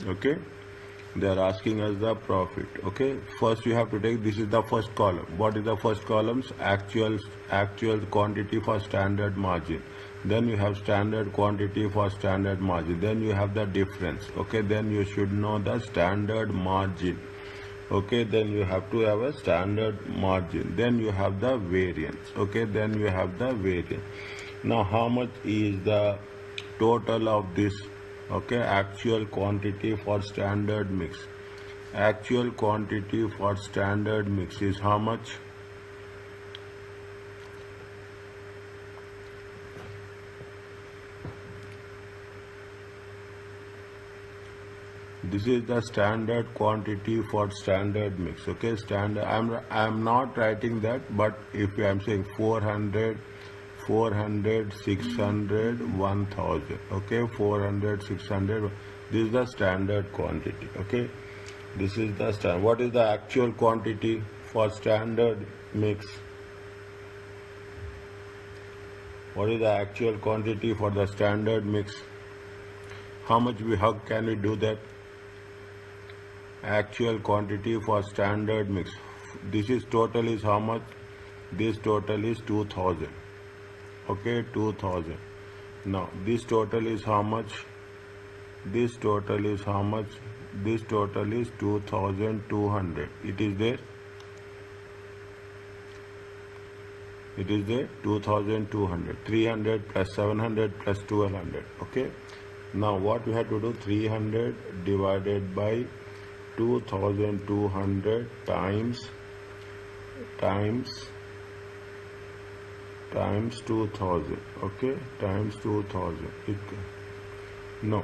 Okay, they are asking us the profit. Okay, first you have to take, this is the first column. What is the first columns? Actual quantity for standard margin. Then you have standard quantity for standard margin. Then you have the difference. Okay, then you should know the standard margin. Okay, then you have to have a standard margin. Then you have the variance. Okay, then you have the variance. Now how much is the total of this? Okay, actual quantity for standard mix. Actual quantity for standard mix is how much? This is the standard quantity for standard mix. Okay, standard. I'm not writing that, but if I'm saying 400, 600, 1000. Okay, 400, 600. This is the standard quantity. Okay, this is the standard. What is the actual quantity for standard mix? What is the actual quantity for the standard mix? How can we do that? Actual quantity for standard mix. This is total is how much? This total is 2000. Okay, 2000. Now this total is how much? This total is how much? This total is 2200. It is there. It is there. 2200. 300 plus 700 plus 1200. Okay. Now what we have to do? 300 divided by 2200 times 2000. Okay, times 2000. No.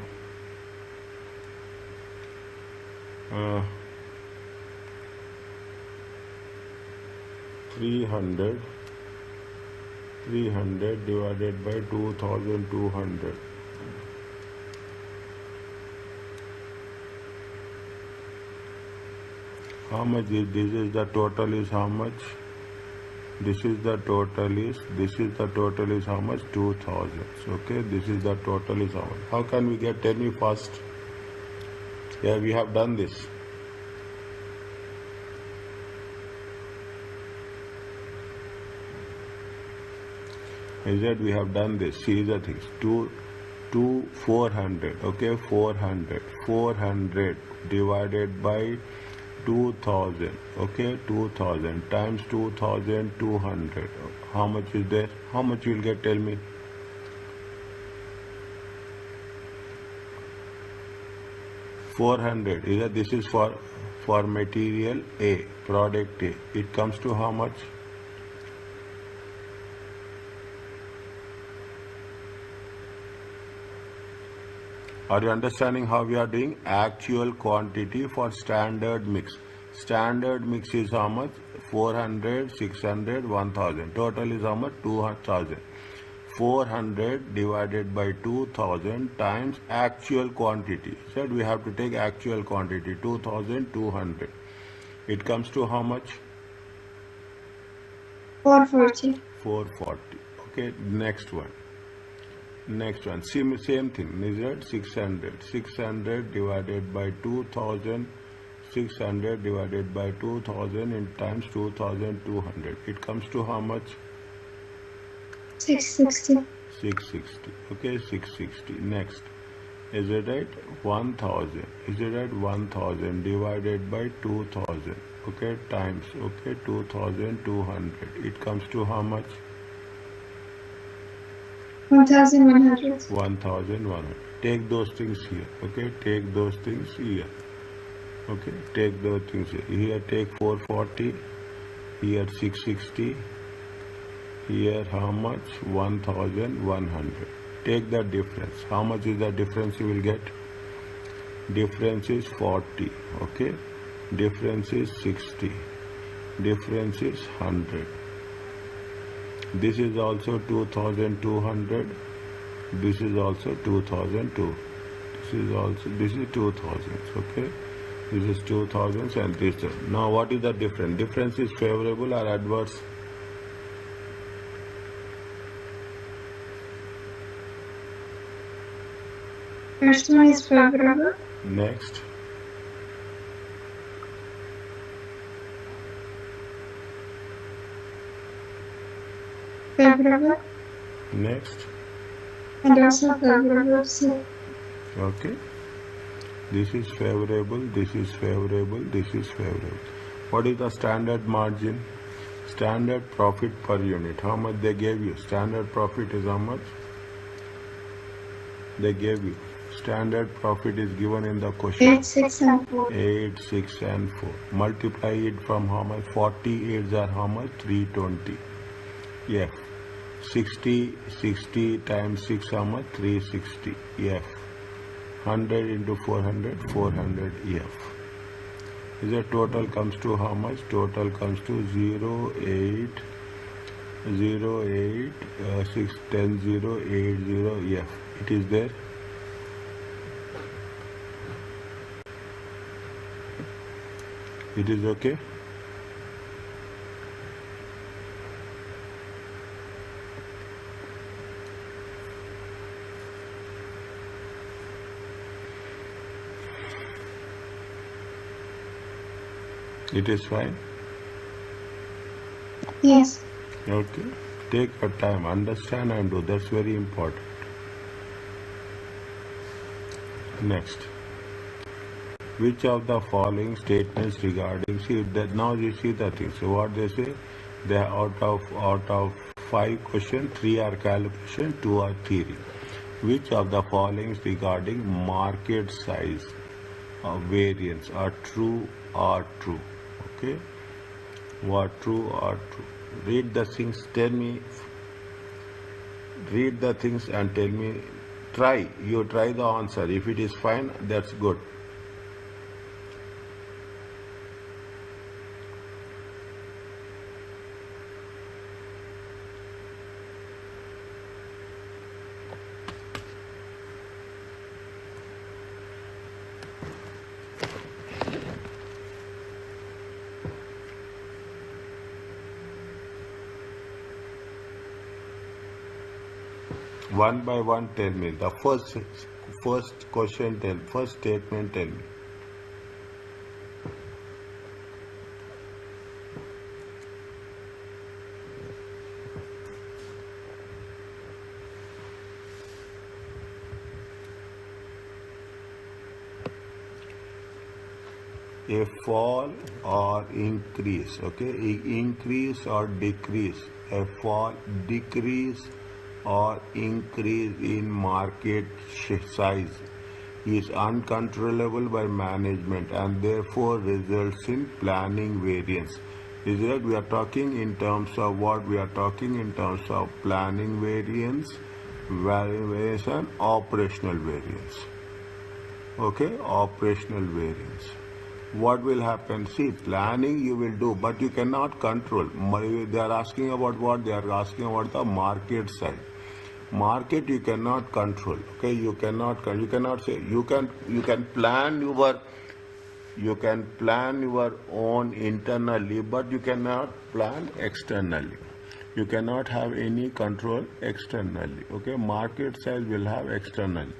300 divided by 2200. How much is this? Is the total is how much? This is the total is how much? 2000. Okay, this is the total is how much? How can we get? Tell me first. Yeah, we have done this. Is that we have done this? See the things. 400. Okay, 400 divided by 2000. Okay, 2000 times 2200. How much is there? How much you will get? Tell me. 400. This is for material A, product A. It comes to how much? Are you understanding how we are doing? Actual quantity for standard mix. Standard mix is how much? 400, 600, 1000. Total is how much? 2000. 400 divided by 2000 times actual quantity. Said we have to take actual quantity, 2200. It comes to how much? 440. 440. Okay, next one. Same thing. Is it 600? 600 divided by 2000. 600 divided by 2000 in times 2200. It comes to how much? 660. 660. Okay, 660. Next. Is it right? 1000. Is it right? 1000 divided by 2000. Okay, times. Okay, 2200. It comes to how much? 1100. 1100. Take those things here. Okay, take those things here. Okay, take those things here. Here take 440. Here 660. Here how much? 1100. Take the difference. How much is the difference you will get? Difference is 40. Okay, difference is 60. Difference is 100. This is also 2200. This is also 2002. This is 2000. Okay, this is 2000 and this. Now what is the difference? Difference is favorable or adverse? First one is favorable. Next. Favorable. Next. And also favorable. C. Okay. This is favorable, this is favorable, this is favorable. What is the standard margin? Standard profit per unit. How much they gave you? Standard profit is how much? They gave you. Standard profit is given in the question. 8, 6, and 4. 8, 6, and 4. Multiply it from how much? 48 are how much? 320. Yeah. 60 times 6 how much? 360. Yeah. 100 into 400, 400 EF. Is the total comes to how much? Total comes to 0.8061080 EF. It is there. It is okay. It is fine. Yes. Okay. Take your time, understand and do. That's very important. Next. Which of the following statements regarding now you see the thing. So what they say, they are out of 5 questions, 3 are calculation, 2 are theory. Which of the following regarding market size or variance are true or true? Okay, what true or true? Read the things, tell me. Read the things and tell me. Try the answer. If it is fine, that's good. One by one, tell me. The first question, first statement, tell me. A fall or increase, okay? Increase or decrease. A fall, decrease or increase in market size is uncontrollable by management and therefore results in planning variance. Is that we are talking in terms of what? We are talking in terms of planning variance, and operational variance. Okay, operational variance. What will happen? See, planning you will do, but you cannot control. They are asking about what? They are asking about the market side. Market you cannot control. Okay, you cannot say you can plan your own internally, but you cannot plan externally. You cannot have any control externally. Okay, market size will have externally.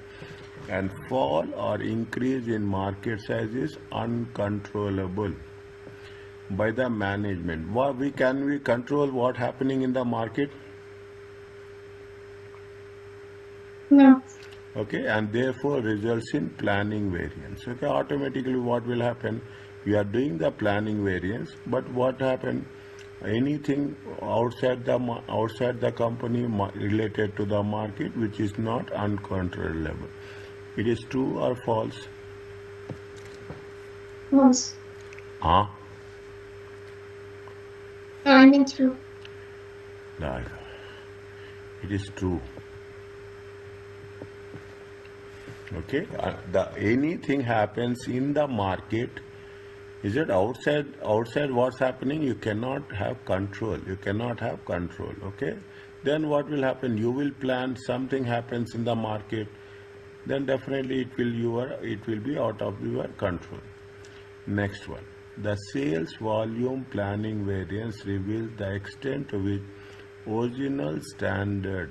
And fall or increase in market size is uncontrollable by the management. Can we control what happening in the market? No. Okay, and therefore results in planning variance. Okay, automatically what will happen? You are doing the planning variance, but what happened? Anything outside the company related to the market which is not uncontrollable. It is true or false? False. Huh? I mean true. No, it is true. Okay, anything happens in the market, is it outside what's happening? You cannot have control. Okay, then what will happen? You will plan, something happens in the market, then definitely it will be out of your control. Next one, the sales volume planning variance reveals the extent to which original standard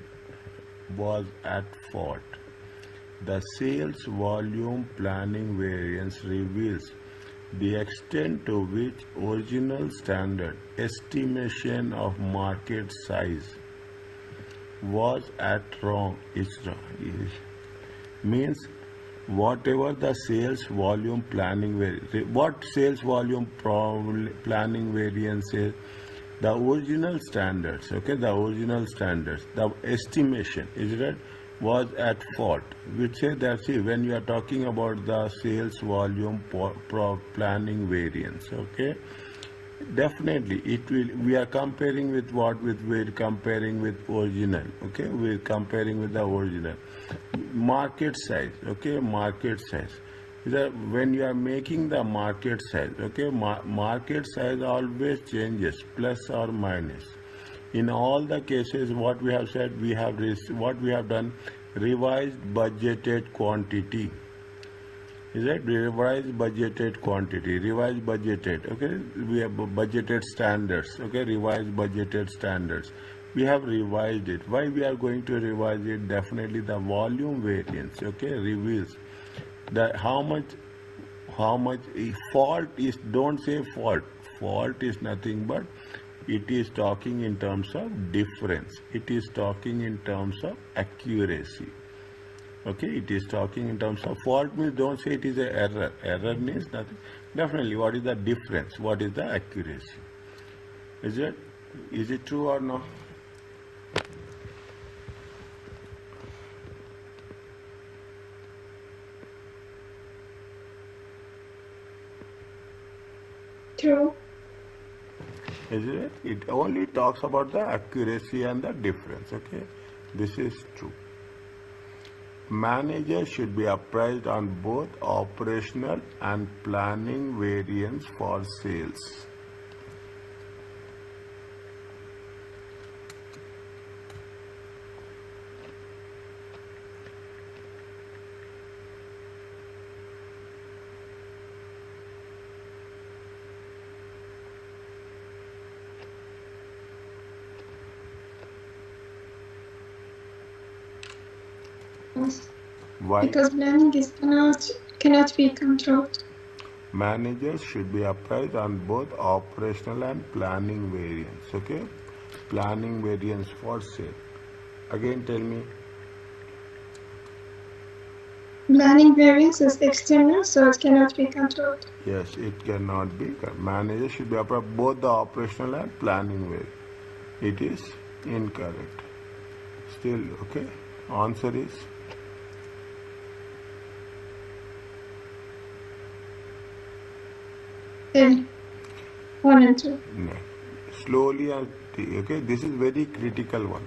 was at fault. The sales volume planning variance reveals the extent to which original standard estimation of market size was at wrong. Means whatever the sales volume planning what sales volume planning variance is, the original standards, okay, the original standards, the estimation, is it, was at fault. We say that, see, when you are talking about the sales volume planning variance, okay, definitely it will, we are comparing with what, with, we're comparing with original, okay, we're comparing with the original market size, okay, market size. When you are making the market size, okay, market size always changes, plus or minus. In all the cases, what we have said, we have what we have done, revised budgeted quantity. Is it revised budgeted quantity, revised budgeted, okay, we have budgeted standards, okay, revised budgeted standards. We have revised it. Why we are going to revise it? Definitely the volume variance, okay, reveals that how much fault is, don't say fault is nothing but it is talking in terms of difference, it is talking in terms of accuracy, okay, it is talking in terms of fault means don't say it is a error means nothing. Definitely what is the difference, what is the accuracy, is it true or not? True. Is it? It only talks about the accuracy and the difference, okay? This is true. Managers should be appraised on both operational and planning variance for sales. Yes. Why? Because planning is cannot be controlled. Managers should be appraised on both operational and planning variance, okay? Planning variance for sale. Again, tell me. Planning variance is external, so it cannot be controlled. Yes, it cannot be. Managers should be appraised both the operational and planning variance. It is incorrect. Still, okay? Answer is 1 and 2. no. Slowly and okay. This is very critical one.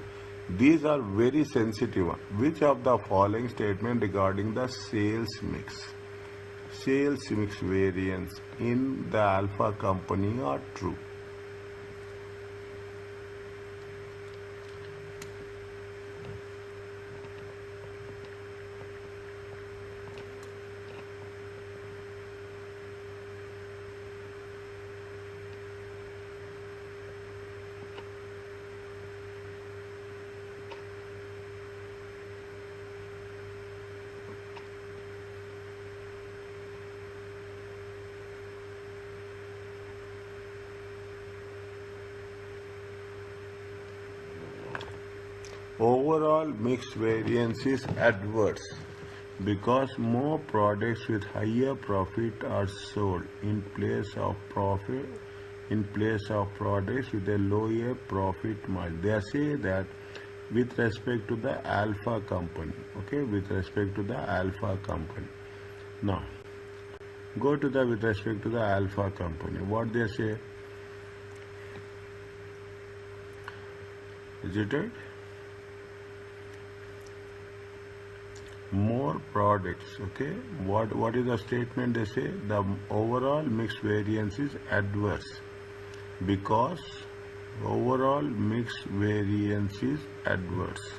These are very sensitive one. Which of the following statement regarding the sales mix variance in the Alpha company are true? Overall mix variance is adverse because more products with higher profit are sold in place of products with a lower profit margin. They say that with respect to the Alpha company, okay, with respect to the Alpha company. Now, go to the with respect to the Alpha company. What they say? Is it right? More products, okay. What is the statement they say? The overall mix variance is adverse because overall mix variance is adverse.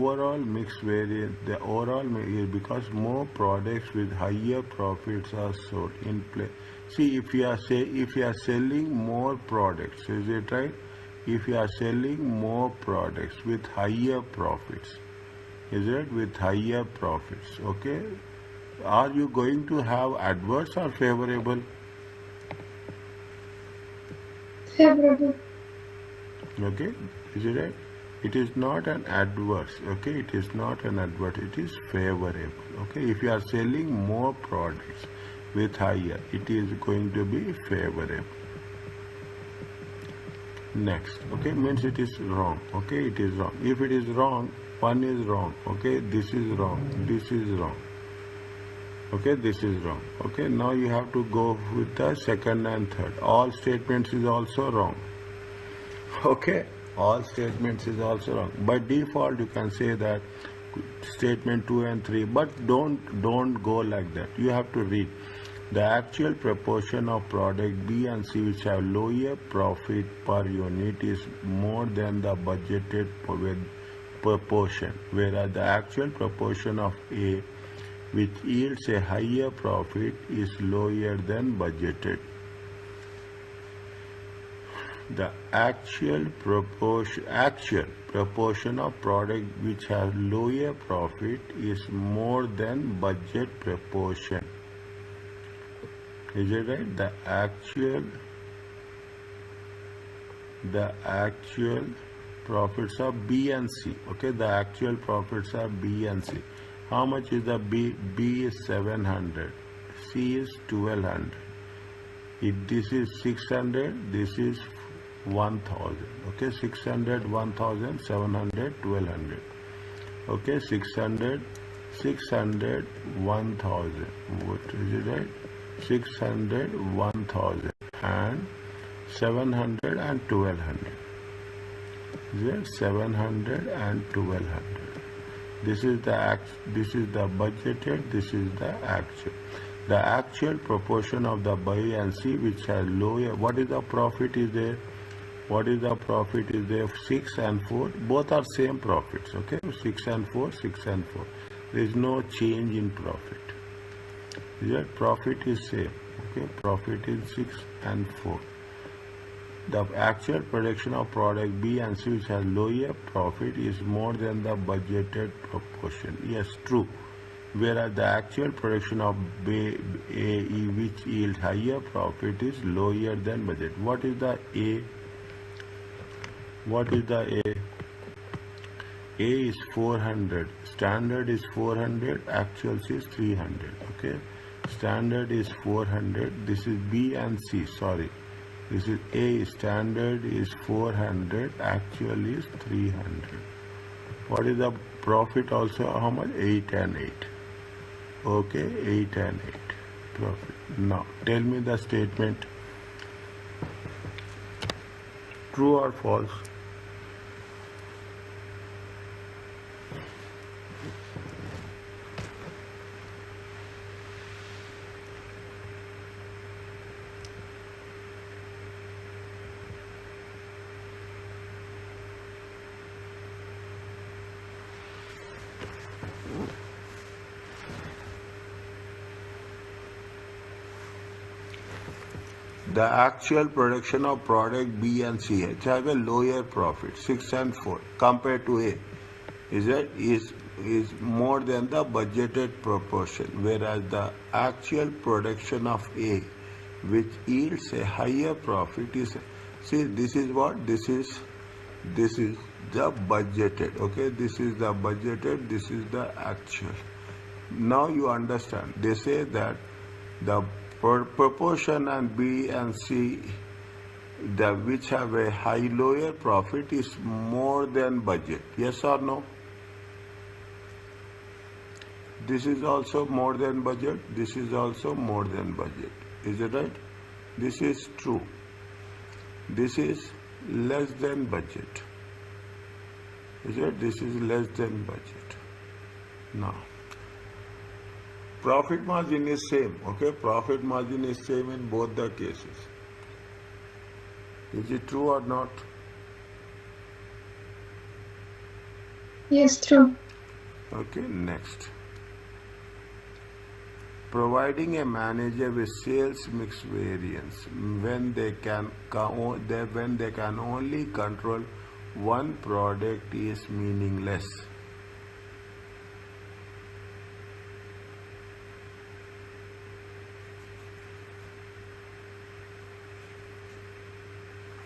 overall mix variance, the overall is because more products with higher profits are sold in play. See, if you are selling more products, is it right? If you are selling more products with higher profits, is it with higher profits? Okay, are you going to have adverse or favorable? Favorable. Okay, is it right? It is not an adverse. Okay, it is not an adverse. It is favorable. Okay, if you are selling more products with higher, it is going to be favorable. Next, okay, means it is wrong. Okay, it is wrong. If it is wrong, one is wrong. Okay, this is wrong. This is wrong. Okay, this is wrong. Okay, now you have to go with the second and third. All statements is also wrong. Okay, all statements is also wrong. By default, you can say that statement 2 and 3, but don't go like that. You have to read the actual proportion of product B and C which have lower profit per unit is more than the budgeted proportion, whereas the actual proportion of A which yields a higher profit is lower than budgeted. The actual proportion of product which has lower profit is more than budget proportion. Is it right? The actual profits of B and C. Okay, the actual profits are B and C. How much is the B? B is 700. C is 1200. This is 600. This is 1000. Okay, 600, 1000, 700, 1200. Okay, 600, 1000. What is it right? 600, 1000 and 700 and 1200. Is it 700 and 1200? This is the budgeted. This is the actual. The actual proportion of the B and C which are lower. What is the profit is there? What is the profit is there? 6 and 4. Both are same profits. Okay, 6 and 4, 6 and 4. There is no change in profit. That profit is same. Okay, profit is 6 and 4. The actual production of product B and C which has lower profit is more than the budgeted proportion. Yes, true. Whereas the actual production of B, A, E which yield higher profit is lower than budget. What is the A? What is the A? A is 400. Standard is 400. Actuals is 300. Okay. Standard is 400. This is B and C. Sorry. This is A. Standard is 400. Actual is 300. What is the profit also? How much? 8 and 8. Okay. 8 and 8. Profit. Now, tell me the statement. True or false? The actual production of product B and C have a lower profit, 6 and 4, compared to A, is more than the budgeted proportion, whereas the actual production of A, which yields a higher profit, is, see, this is what? This is the budgeted. Okay, this is the budgeted, this is the actual. Now you understand. They say that the proportion and B and C which have a high lower profit is more than budget. Yes or no? This is also more than budget. This is also more than budget. Is it right? This is true. This is less than budget. Is it? This is less than budget. Now, profit margin is same. Okay, profit margin is same in both the cases. Is it true or not? Yes, true. Okay, next. Providing a manager with sales mix variance when they can only control one product is meaningless.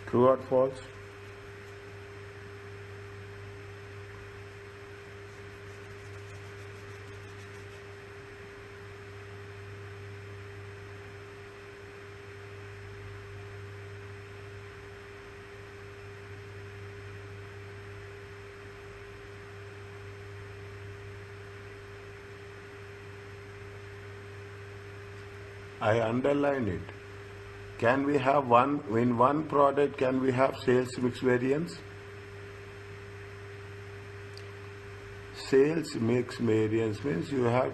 True or false? I underline it. Can we have in one product, can we have sales mix variance? Sales mix variance means you have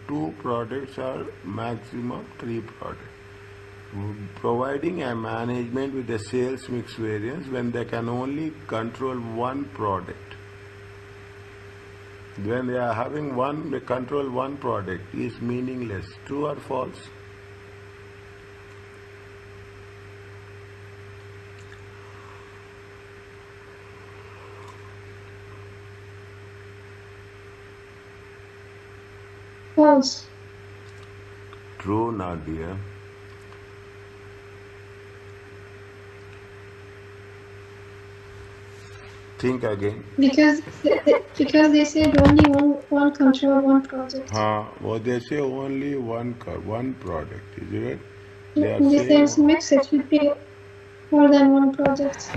two products or maximum three products. Providing a management with a sales mix variance when they can only control one product. When they are having they control one product is meaningless. True or false? False. True, Nadia. Think again. Because they said only one control, one project. They say only one product, is it? They are In the saying sales mix, it should be more than one project.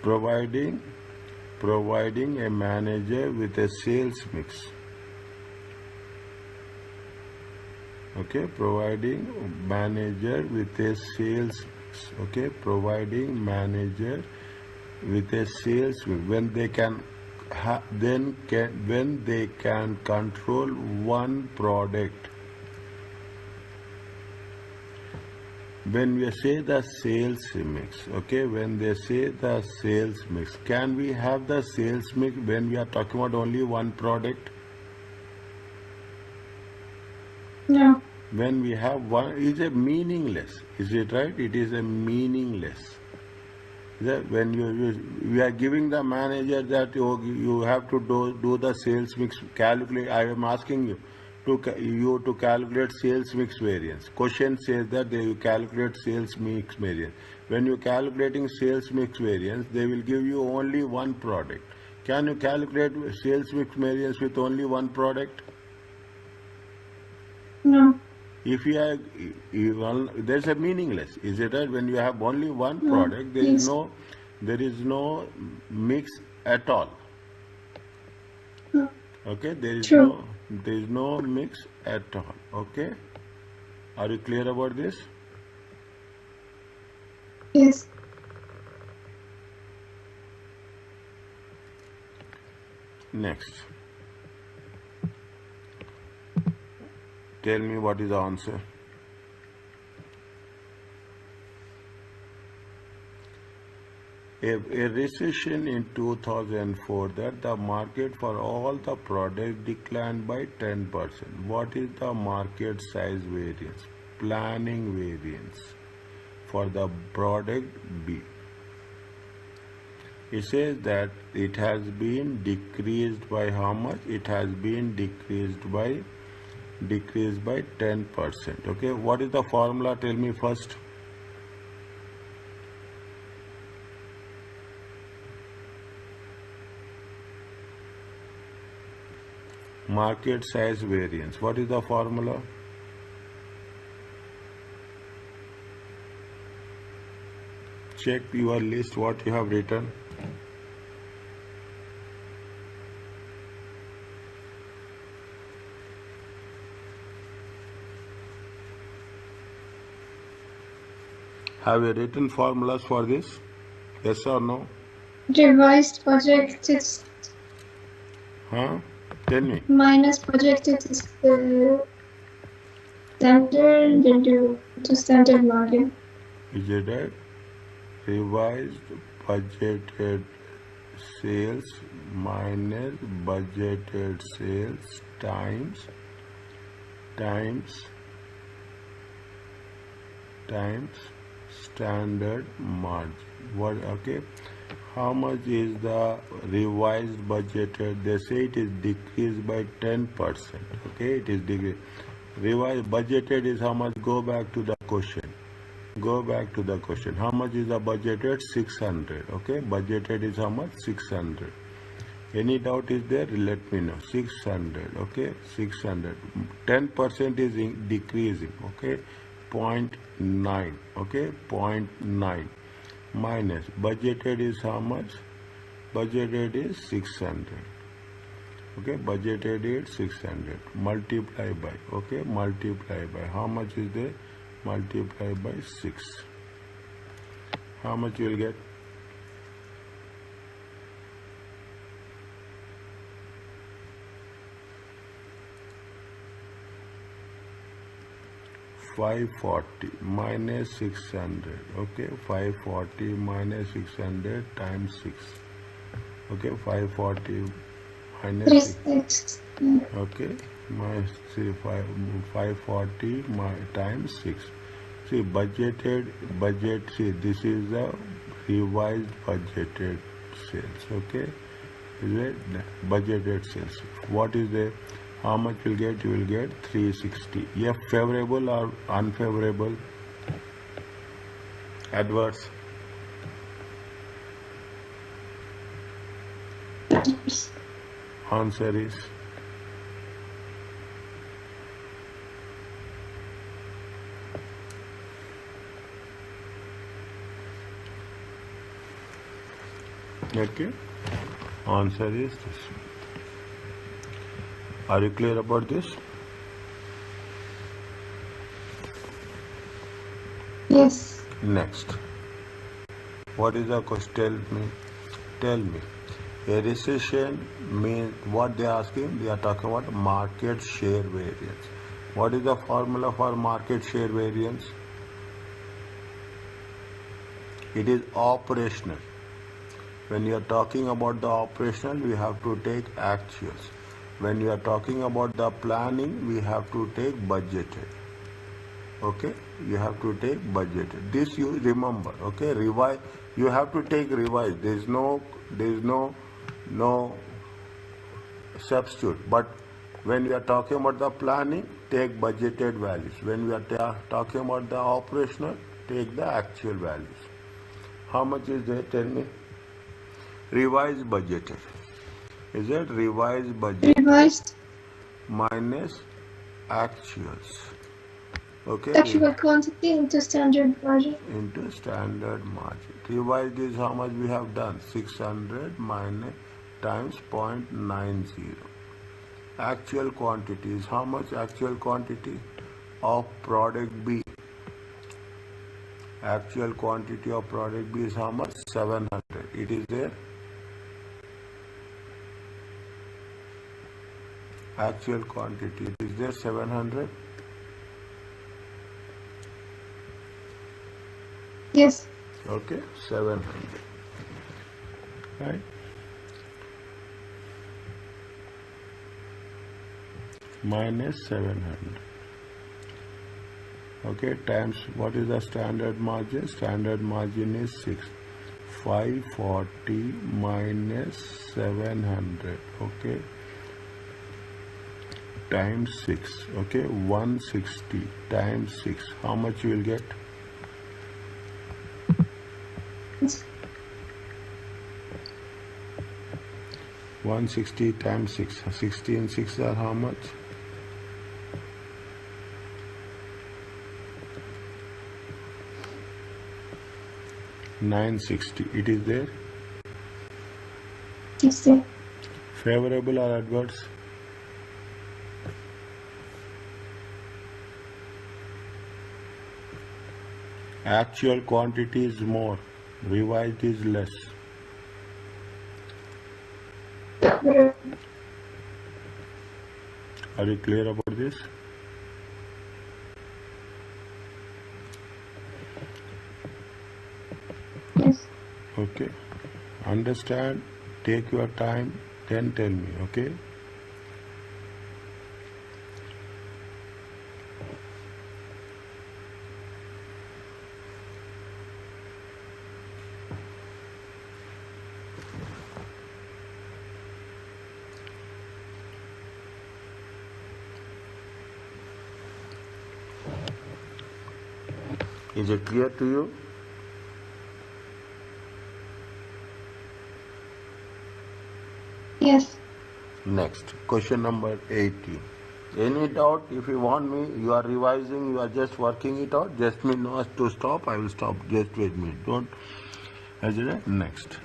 providing a manager with a sales mix. Okay, providing manager with a sales mix. Okay, providing manager with a sales mix when they can when they can control one product. When we say the sales mix, okay, when they say the sales mix, can we have the sales mix when we are talking about only one product? No. When we have one, is a meaningless. Is it right? It is a meaningless. When we are giving the manager that you have to do the sales mix calculate. I am asking you to calculate sales mix variance. Question says that you calculate sales mix variance. When you are calculating sales mix variance, they will give you only one product. Can you calculate sales mix variance with only one product? No. If you are, there's a meaningless. Is it right? When you have only one product, there is no mix at all. No. Okay, there is no mix at all. Okay, are you clear about this? Yes. Next, tell me what is the answer. A recession in 2004 that the market for all the products declined by 10%. What is the market size variance? Planning variance for the product B. It says that it has been decreased by how much? It has been decreased by 10%. Okay, what is the formula? Tell me first. Market size variance. What is the formula? Check your list, what you have written. Have you written formulas for this? Yes or no? Revised projected. Tell me. Minus projected is standard into standard margin. Is it right? Revised budgeted sales minus budgeted sales times standard margin. What? Okay. How much is the revised budgeted? They say it is decreased by 10%. Okay, it is decreased. Revised budgeted is how much? Go back to the question. Go back to the question. How much is the budgeted? 600. Okay, budgeted is how much? 600. Any doubt is there? Let me know. 600. Okay, 600. 10% is decreasing. Okay, 0.9. Okay, 0.9 minus budgeted is how much? Budgeted is 600. Okay, budgeted is 600. Multiply by. Okay, multiply by. How much is there? Multiply by 6. How much you will get? 540 minus 600. Okay, 540 minus 600 times 6. Okay, 540 minus 6. Okay, minus 540 times 6. See, budget, see, this is the revised budgeted sales. Okay, is it budgeted sales? What is the, how much you will get? You will get 360. F favorable or unfavorable? Adverse? Answer is okay. Answer is this. Are you clear about this? Yes. Next. What is the question? Tell me. A recession means, what they are asking? They are talking about market share variance. What is the formula for market share variance? It is operational. When you are talking about the operational, we have to take actuals. When you are talking about the planning, we have to take budgeted. Okay, you have to take budgeted. This you remember. Okay, revise. You have to take revise. There is no substitute. But when we are talking about the planning, take budgeted values. When we are talking about the operational, take the actual values. How much is there? Tell me. Revised budgeted. Is it revised budget? Revised. Minus actuals. Okay. Actual quantity into standard margin. Into standard margin. Revised is how much we have done? 600 minus times 0.90. Actual quantity is how much? Actual quantity of product B. Actual quantity of product B is how much? 700. It is there. Actual quantity is there 700. Yes. Okay, 700. Right. Minus 700. Okay, times what is the standard margin? Standard margin is 6. 540 minus 700. Okay. Times 6. Okay, 160 times 6. How much you will get? 160 times 6. 60 and 6 are how much? 960. It is there. 60. Favorable or adverse? Actual quantity is more, revised is less. Are you clear about this? Yes. Okay. Understand Take your time, then tell me, okay? Is it clear to you? Yes. Next, question number 18. Any doubt? If you want me, you are revising, you are just working it out, just me know to stop, I will stop. Just wait me. Don't hesitate. Next.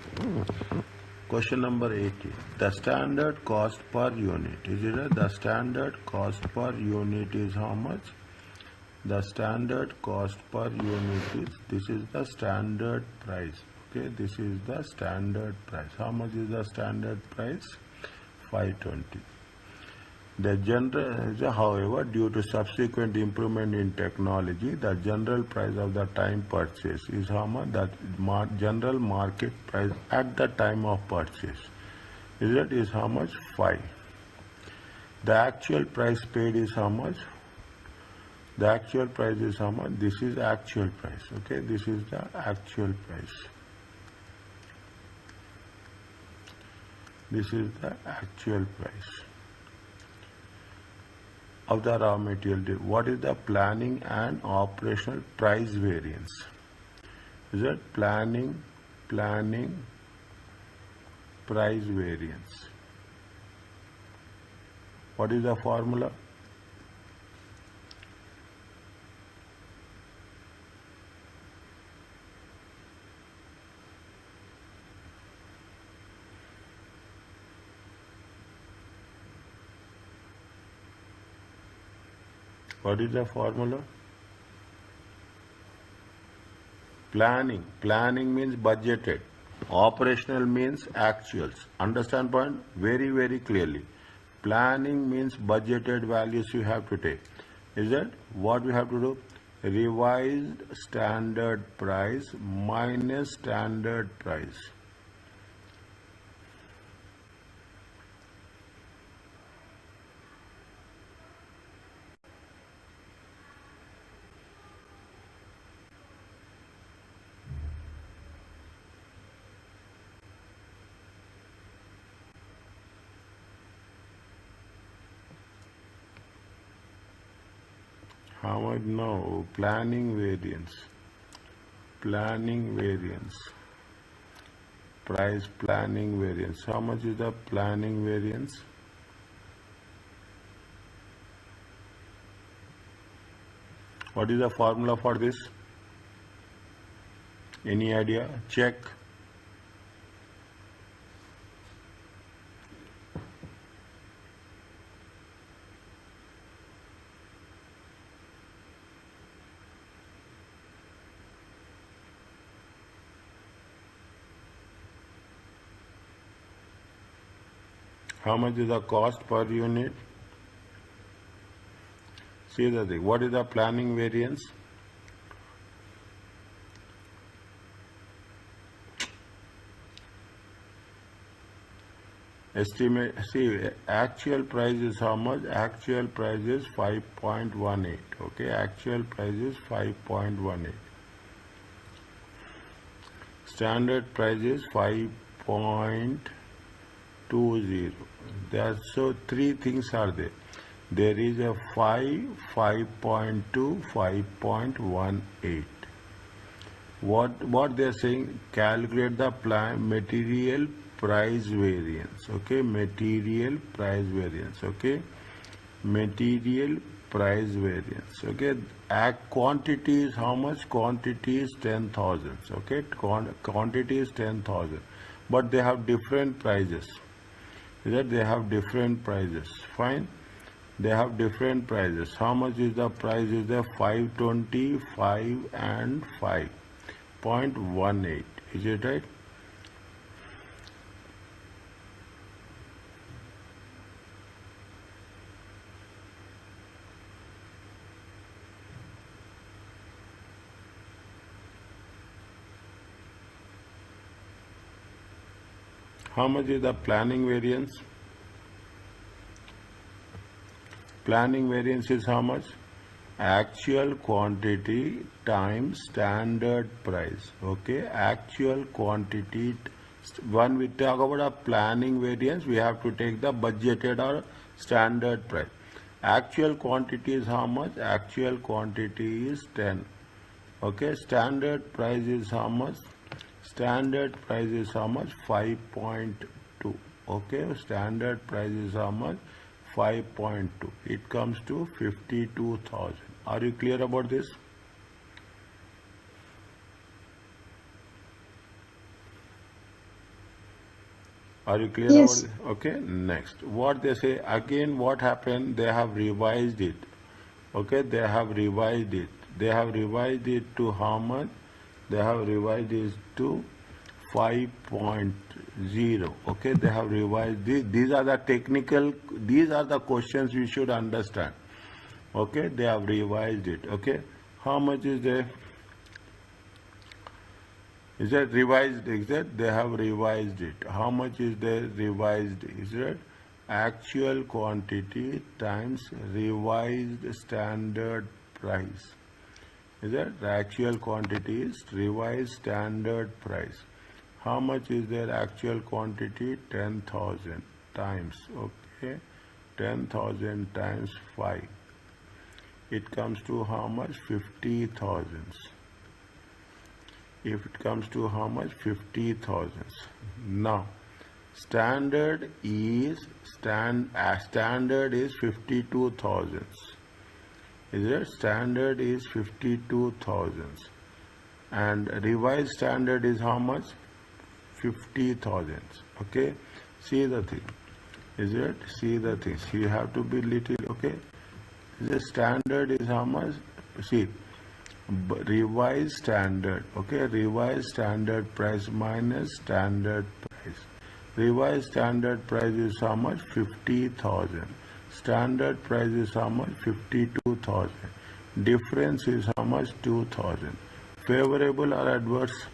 Question number 18. The standard cost per unit. Is it right? The standard cost per unit is how much? The standard cost per unit is, this is the standard price. Okay, this is the standard price. How much is the standard price? 520. The general, however, due to subsequent improvement in technology, the general price of the time purchase is how much? That general market price at the time of purchase. Is how much? 5. The actual price paid is how much? The actual price is how much? This is actual price. Okay, this is the actual price. This is the actual price of the raw material. What is the planning and operational price variance? Is that planning price variance? What is the formula? What is the formula? Planning. Planning means budgeted. Operational means actuals. Understand point? Very, very clearly. Planning means budgeted values you have to take. Is that what we have to do? Revised standard price minus standard price. How much? No, planning variance. Planning variance. Price planning variance. How much is the planning variance? What is the formula for this? Any idea? Check. How much is the cost per unit? See the thing. What is the planning variance? Estimate. See, actual price is how much? Actual price is 5.18. Okay, actual price is 5.18. Standard price is 5.20. So three things are there. There is a 5, 5.2, 5.18. What they are saying? Calculate the material price variance. Okay, material price variance. Okay, material price variance. Okay, quantity is how much? Quantity is 10,000. Okay, quantity is 10,000, but they have different prices. That they have different prices. Fine. They have different prices. How much is the price? Is there 520, 5 and 5.18? Is it right? How much is the planning variance? Planning variance is how much? Actual quantity times standard price. Okay, actual quantity. When we talk about a planning variance, we have to take the budgeted or standard price. Actual quantity is how much? Actual quantity is 10. Okay, standard price is how much? Standard price is how much? 5.2. Okay, standard price is how much? 5.2. It comes to 52,000. Are you clear about this? Are you clear Yes. about it? Okay, next. What they say, again, what happened? They have revised it. Okay, they have revised it. They have revised it to how much? They have revised it to 5.0. Okay, they have revised this. These are the technical, these are the questions we should understand. Okay, they have revised it. Okay, how much is there? Is that revised? Is that they have revised it? How much is there revised? Is that actual quantity times revised standard price? Is that the actual quantity is revised standard price? How much is their actual quantity? 10,000 times. Okay, 10,000 times 5. It comes to how much? 50,000. If it comes to how much? 50,000. Now, standard is standard is 52,000. Is it? Standard is 52,000. And revised standard is how much? 50,000. Okay, see the thing. Is it? See the thing. So you have to be little. Okay, the standard is how much? See, revised standard. Okay, revised standard price minus standard price. Revised standard price is how much? 50,000. Standard price is how much? 52,000. Difference is how much? 2,000. Favorable or adverse?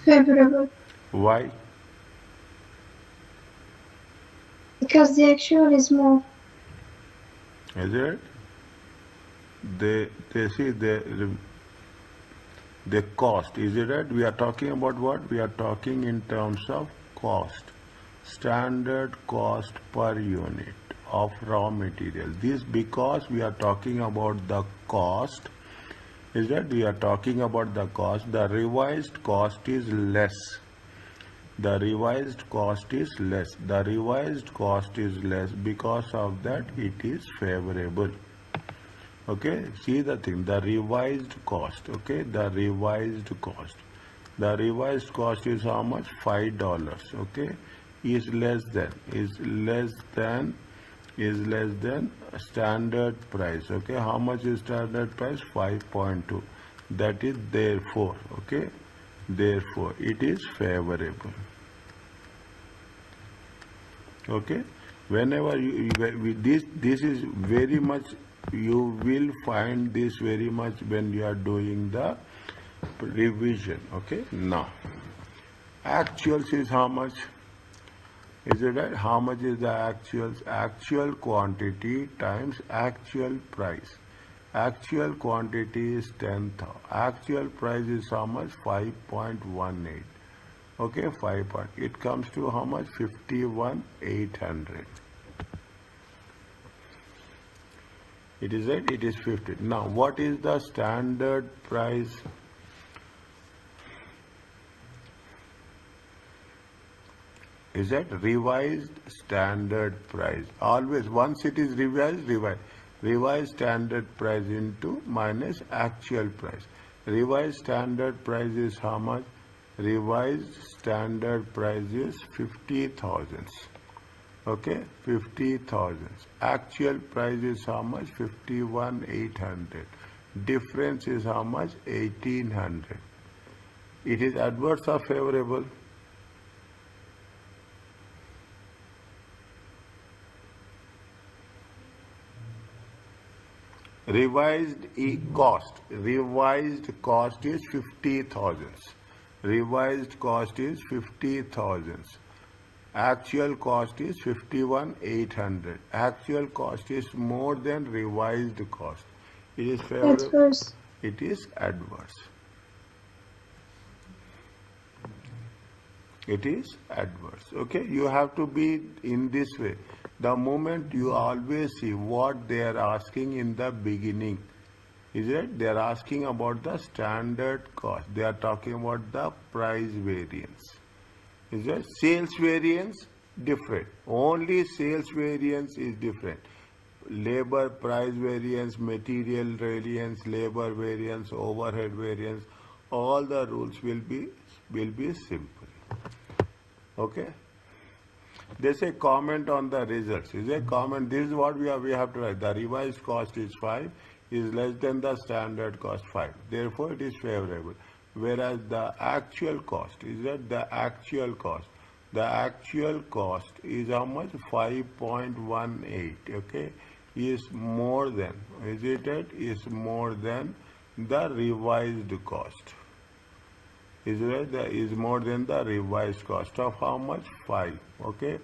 Favorable. Why? Because the actual is more. Is it? They see the cost. Is it right? We are talking about what? We are talking in terms of cost. Standard cost per unit of raw material. This because we are talking about the cost. Is that we are talking about the cost. The revised cost is less. The revised cost is less. The revised cost is less. Because of that, it is favorable. Okay, see the thing. The revised cost. Okay, the revised cost. The revised cost is how much? $5. Okay, is less than standard price. Okay, how much is standard price? 5.2. That is therefore. Okay, therefore it is favorable. Okay, whenever this is very much, you will find this very much when you are doing the revision. Okay, now actuals is how much? Is it right? How much is the actuals? Actual quantity times actual price. Actual quantity is 10,000. Actual price is how much? 5.18. Okay, 5. It comes to how much? 51,800. It is right. It is 50. Now, what is the standard price? Is that revised standard price? Always once it is revised. Revised standard price into minus actual price. Revised standard price is how much? Revised standard price is 50,000. Okay, 50,000. Actual price is how much? 51,800. Difference is how much? 1,800. It is adverse or favorable? Revised cost is 50,000. Revised cost is 50,000. Actual cost is 51,800. Actual cost is more than revised cost. It is favorable. Adverse. It is adverse. It is adverse. Okay, you have to be in this way. The moment you always see what they are asking in the beginning, is it? They are asking about the standard cost. They are talking about the price variance. Is it? Sales variance different. Only sales variance is different. Labor price variance, material variance, labor variance, overhead variance, all the rules will be simple. Okay. They say comment on the results. Is a comment. This is what we have to write. The revised cost is 5 is less than the standard cost 5. Therefore, it is favorable. Whereas the actual cost is that the actual cost. The actual cost is how much? 5.18. Okay, is more than. Is it? Is more than the revised cost. Is more than the revised cost of how much? 5. Okay,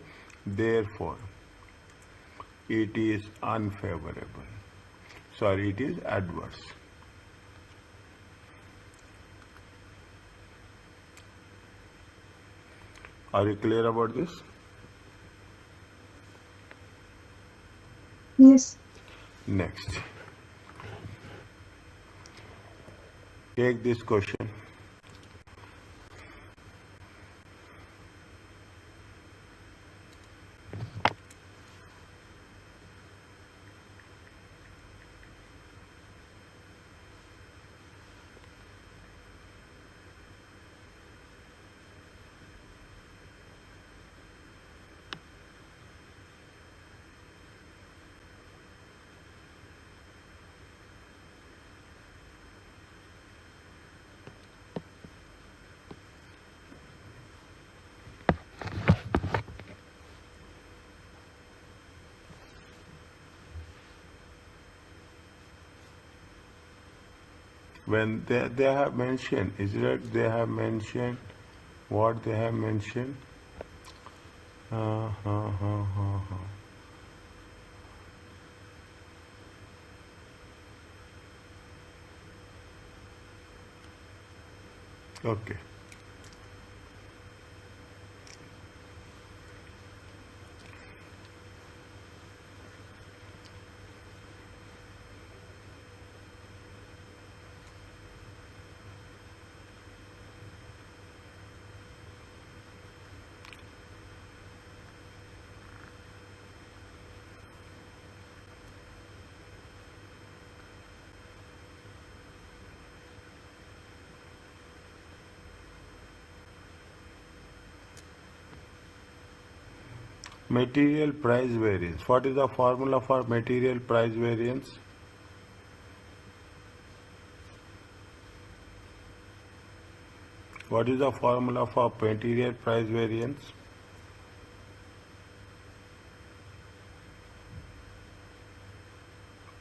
therefore it is unfavorable. Sorry, it is adverse. Are you clear about this? Yes. Next, take this question. When they have mentioned, is it? They have mentioned what they have mentioned. Okay. Material price variance. What is the formula for material price variance? What is the formula for material price variance?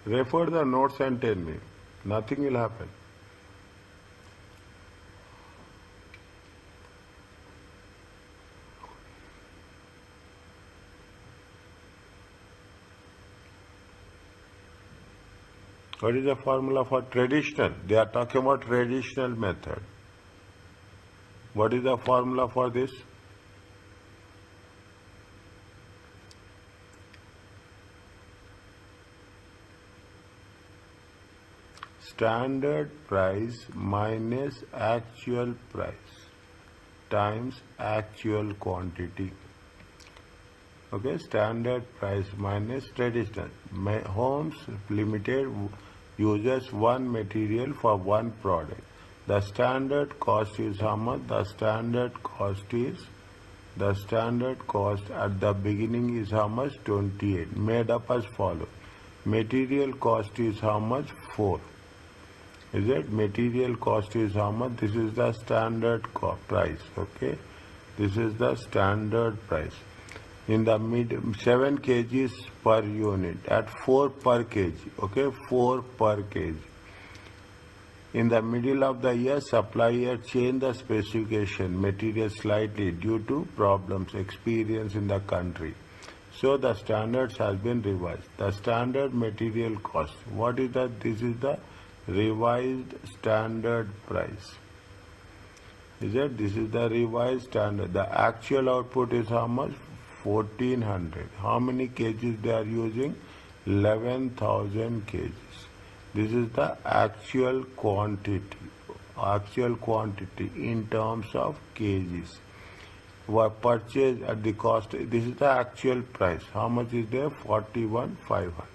Refer the notes and tell me. Nothing will happen. What is the formula for traditional? They are talking about traditional method. What is the formula for this? Standard price minus actual price times actual quantity. Okay, standard price minus traditional. Homes Limited uses one material for one product. The standard cost is how much? The standard cost at the beginning is how much? 28. Made up as follows. Material cost is how much? 4. Is it? Material cost is how much? This is the standard price. Okay, this is the standard price. in the mid 7 kgs per unit at 4 per kg, okay, 4 per kg. In the middle of the year, supplier changed the specification material slightly due to problems experienced in the country. So the standards has been revised. The standard material cost. What is that? This is the revised standard price. Is it? This is the revised standard. The actual output is how much? 1400. How many kgs they are using? 11,000 kgs. This is the actual quantity in terms of kgs. Were purchased at the cost. This is the actual price. How much is there? 41,500.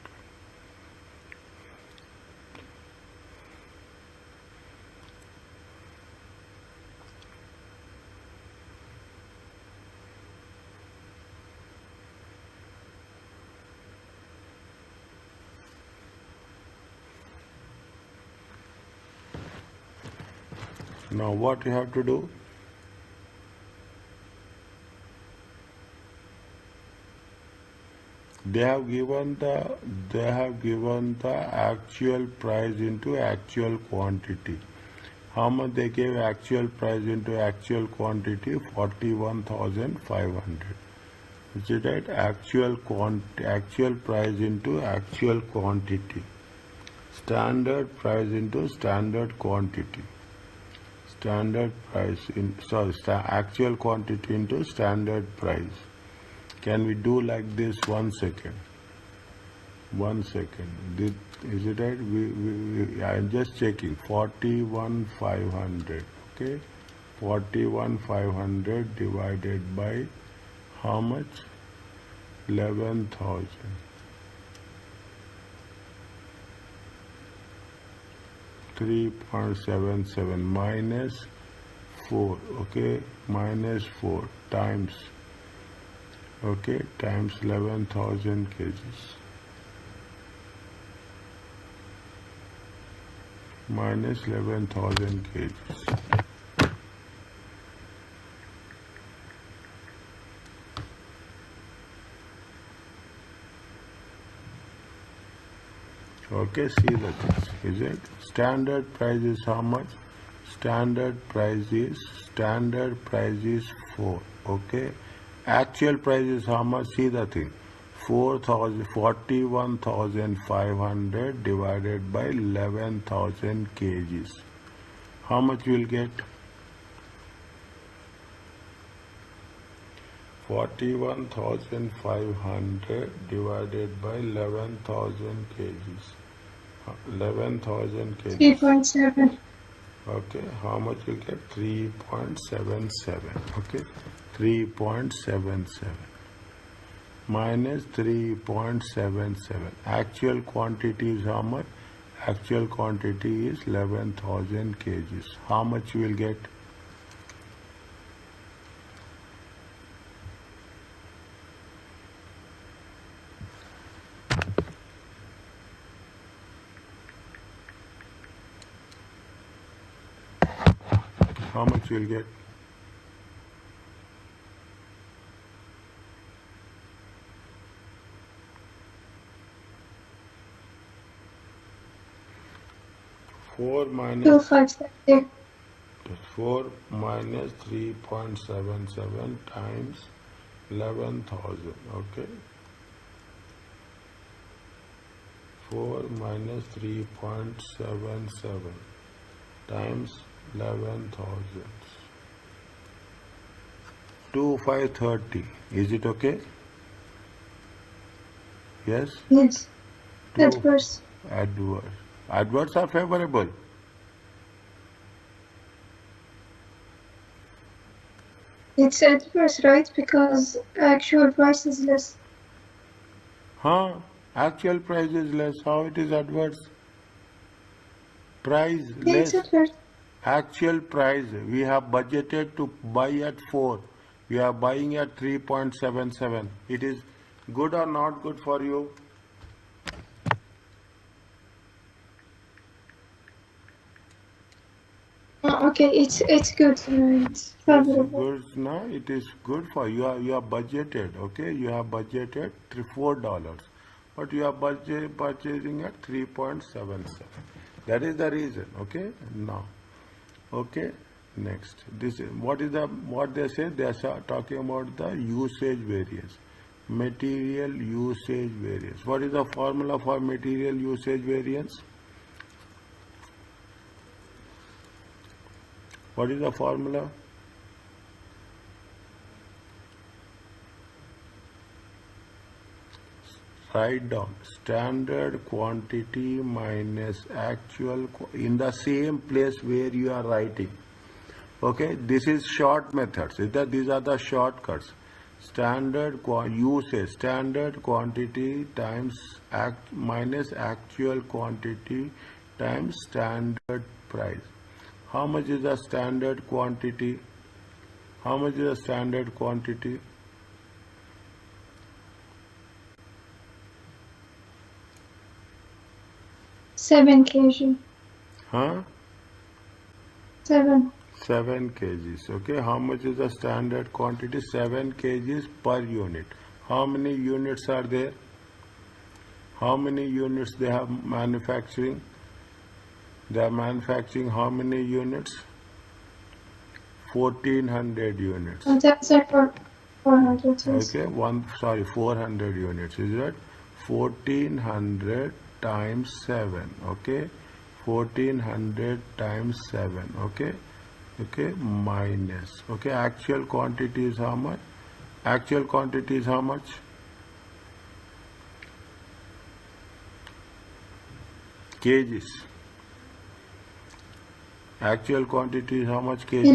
Now what you have to do? They have given the actual price into actual quantity. How much they gave actual price into actual quantity? 41,500. Is it right? Actual price into actual quantity. Standard price into standard quantity. Actual quantity into standard price. Can we do like this? 1 second. 1 second. Is it right? I'm just checking. 41,500. Okay. 41,500 divided by how much? 11,000. 3.77 minus 4, okay, minus 4 times, okay, times 11,000 kgs, minus 11,000 kgs. Okay, see the things. Is it? Standard price is how much? Standard price is 4. Okay. Actual price is how much? See the thing. 41,500 divided by 11,000 kgs. How much you will get? 41,500 divided by 11,000 kgs. 11,000 kgs. 3.7. Okay, how much you get? 3.77. Okay, 3.77 minus 3.77. Actual quantity is how much? Actual quantity is 11,000 kgs. How much you will get? How much you will get? Four minus 2,570. 4 minus 3.77 times 11,000. Okay. 4 minus 3.77 times 11,000. 2,530. Is it okay? Yes? Yes. Two. Adverse. Adverse. Adverse are favorable. It's adverse, right? Because actual price is less. Huh? Actual price is less. How it is adverse? Price It's less. adverse. Actual price. We have budgeted to buy at 4. We are buying at 3.77. It is good or not good for you? Okay. Okay, it's good. It's It's favorable. good, no? It is good for you. You are budgeted, okay? You have budgeted $4, but you are purchasing at 3.77. That is the reason, okay? Now, okay. Next, this is what they say. They are talking about the usage variance, material usage variance. What is the formula for material usage variance? What is the formula? Write down standard quantity minus actual in the same place where you are writing. Okay, this is short methods. These are the shortcuts. Standard usage, standard quantity times minus actual quantity times standard price. How much is the standard quantity? How much is the standard quantity? Seven kg. Huh? 7. 7 kgs. Okay, how much is the standard quantity? 7 kgs per unit. How many units are there? How many units they have manufacturing? They are manufacturing how many units? 1400 units. 1,400. Yes. Okay, 400 units. Is that 1400 times 7? Okay, 1400 times 7. Okay. Okay, minus. Okay, actual quantity is how much? Actual quantity is how much? Kgs. Actual quantity is how much kgs?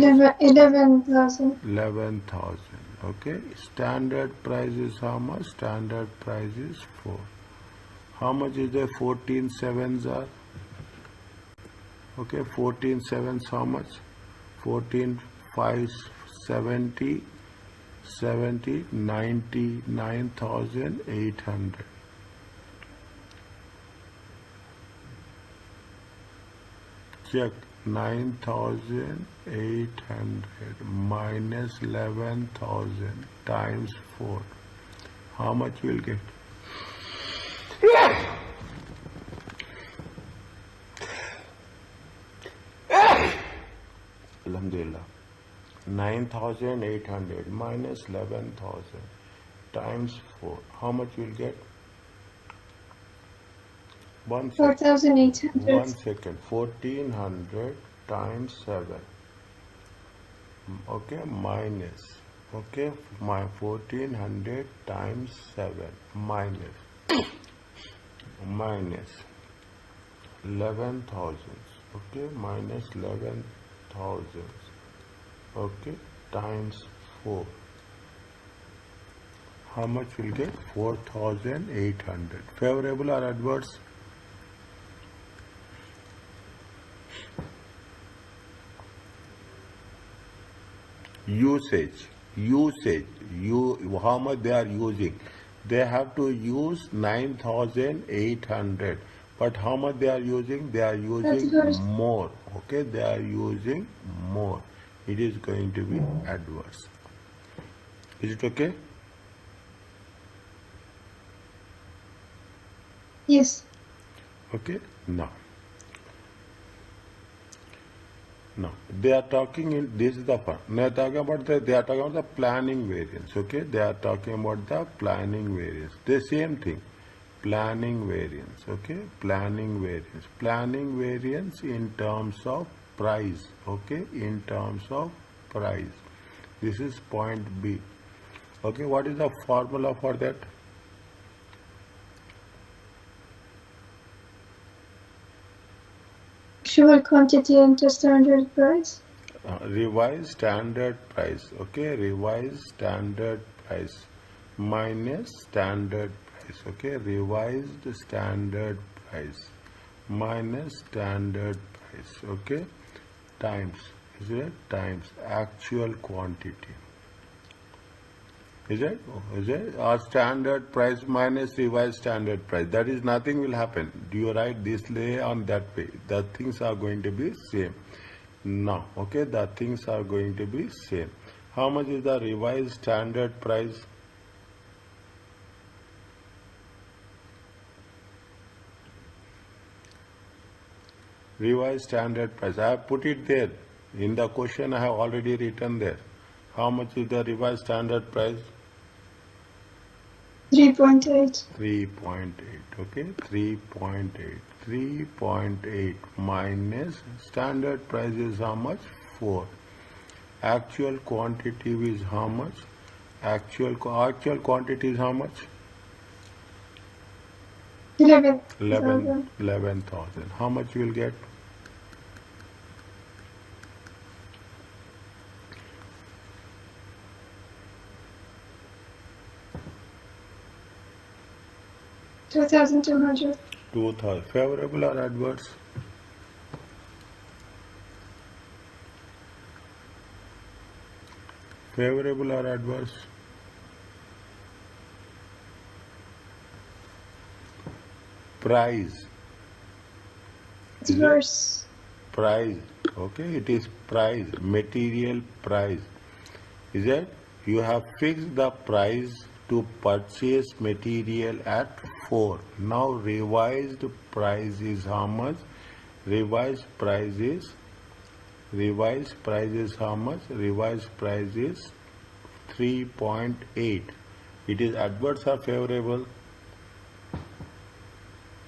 11,000. 11,000. Okay, standard price is how much? Standard price is 4. How much is the 14 sevens are? Okay, 14 sevens how much? 14 5 70 70 99,800. Check 9,800 minus 11,000 times 4. How much will get? Alhamdulillah. 9,800 minus 11,000 times 4. How much will get? 1 second. 4,800. 1 second. 1400 times 7. Okay, minus. Okay, my 1400 times 7 minus 11,000. Okay, minus 11,000. Okay, times 4. How much will get? 4,800. Favorable or adverse? Usage. How much they are using? They have to use 9,800. But how much they are using? They are using more. Okay, they are using more. It is going to be adverse. Is it okay? Yes. Okay, now they are talking in this is the part. They are talking about the planning variance. Okay, they are talking about the planning variance. The same thing, planning variance. Okay, planning variance in terms of price. Okay, in terms of price. This is point B. Okay, what is the formula for that? Actual quantity into standard price. Revised standard price. Okay, revised standard price minus standard price. Okay, revised standard price minus standard price. Okay, times, is it? Times actual quantity. Is it? Is it? Or standard price minus revised standard price. That is, nothing will happen. Do you write this way on that way? The things are going to be same. Now, okay, the things are going to be same. How much is the revised standard price? Revised standard price. I have put it there. In the question I have already written there. How much is the revised standard price? 3.8. 3.8. Okay, 3.8. 3.8 minus standard price is how much? 4. Actual quantity is how much? Actual quantity is how much? 11,000. 11,000. How much you will get? $2,200. 2,000. Favorable or adverse? Favorable or adverse? Price. It's worse. Price. Okay, it is price. Material price. Is it? You have fixed the price to purchase material at 4. Now revised price is how much? Revised price is how much? Revised price is 3.8. It is adverse or favorable?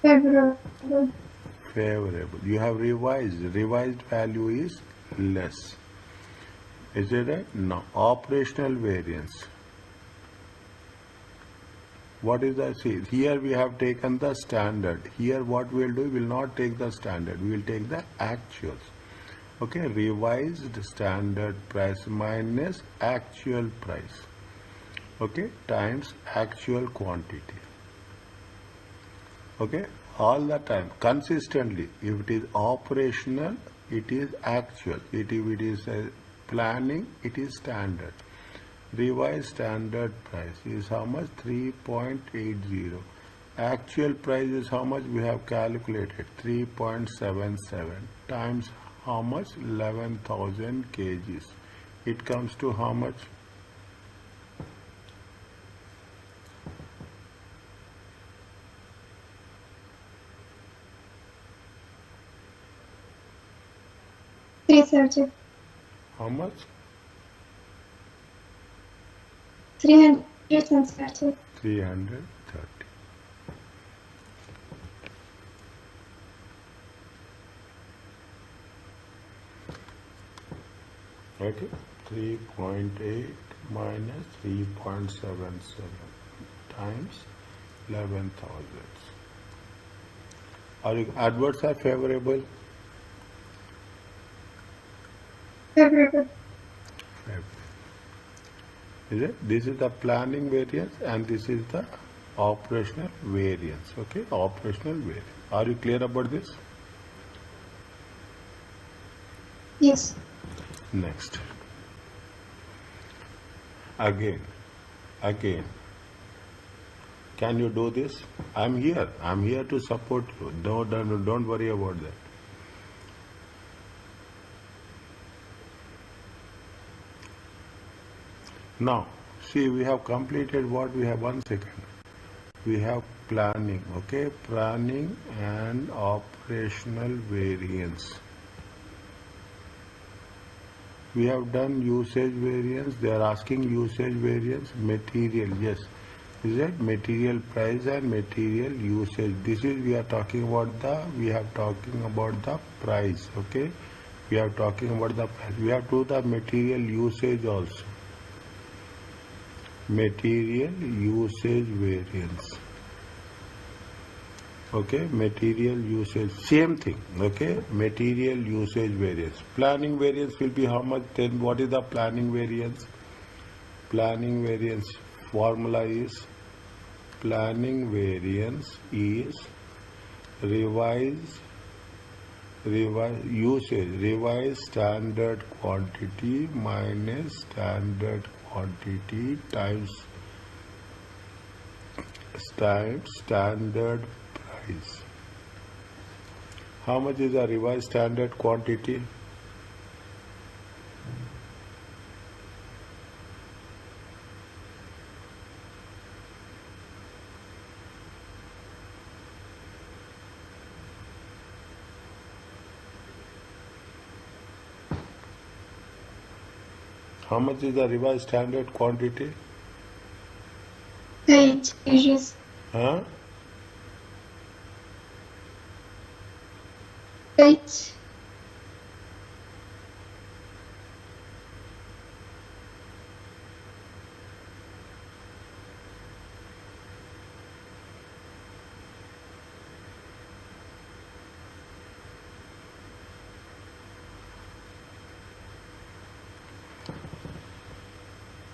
Favorable. Favorable. You have revised. Revised value is less. Is it right? No. Operational variance. What is the, see, here we have taken the standard. Here what we will do, we will not take the standard. We will take the actuals. Okay, revised standard price minus actual price. Okay, times actual quantity. Okay, all the time, consistently. If it is operational, it is actual. If it is planning, it is standard. Revised standard price is how much? 3.80. Actual price is how much? We have calculated 3.77 times how much? 11,000 kgs. It comes to how much? $330. How much? 330. 330. Okay, 3.8 minus 3.77 times 11,000. Are you adverse or favorable? Favorable. Is it? This is the planning variance and this is the operational variance. Okay, operational variance. Are you clear about this? Yes. Next. Again. Can you do this? I'm here. I'm here to support you. Don't worry about that. Now, see, we have completed what we have. 1 second. We have planning, okay? Planning and operational variance. We have done usage variance. They are asking usage variance. Material, yes. Is that material price and material usage? This is we are talking about the price, okay? We are talking about the price. We have to do the material usage also. Material usage variance. Okay, material usage, same thing. Okay, material usage variance. Planning variance will be how much? Then what is the planning variance? Planning variance formula is revised standard quantity minus standard quantity times standard price. How much is the revised standard quantity? How much is the revised standard quantity? 8 kgs. Huh? 8.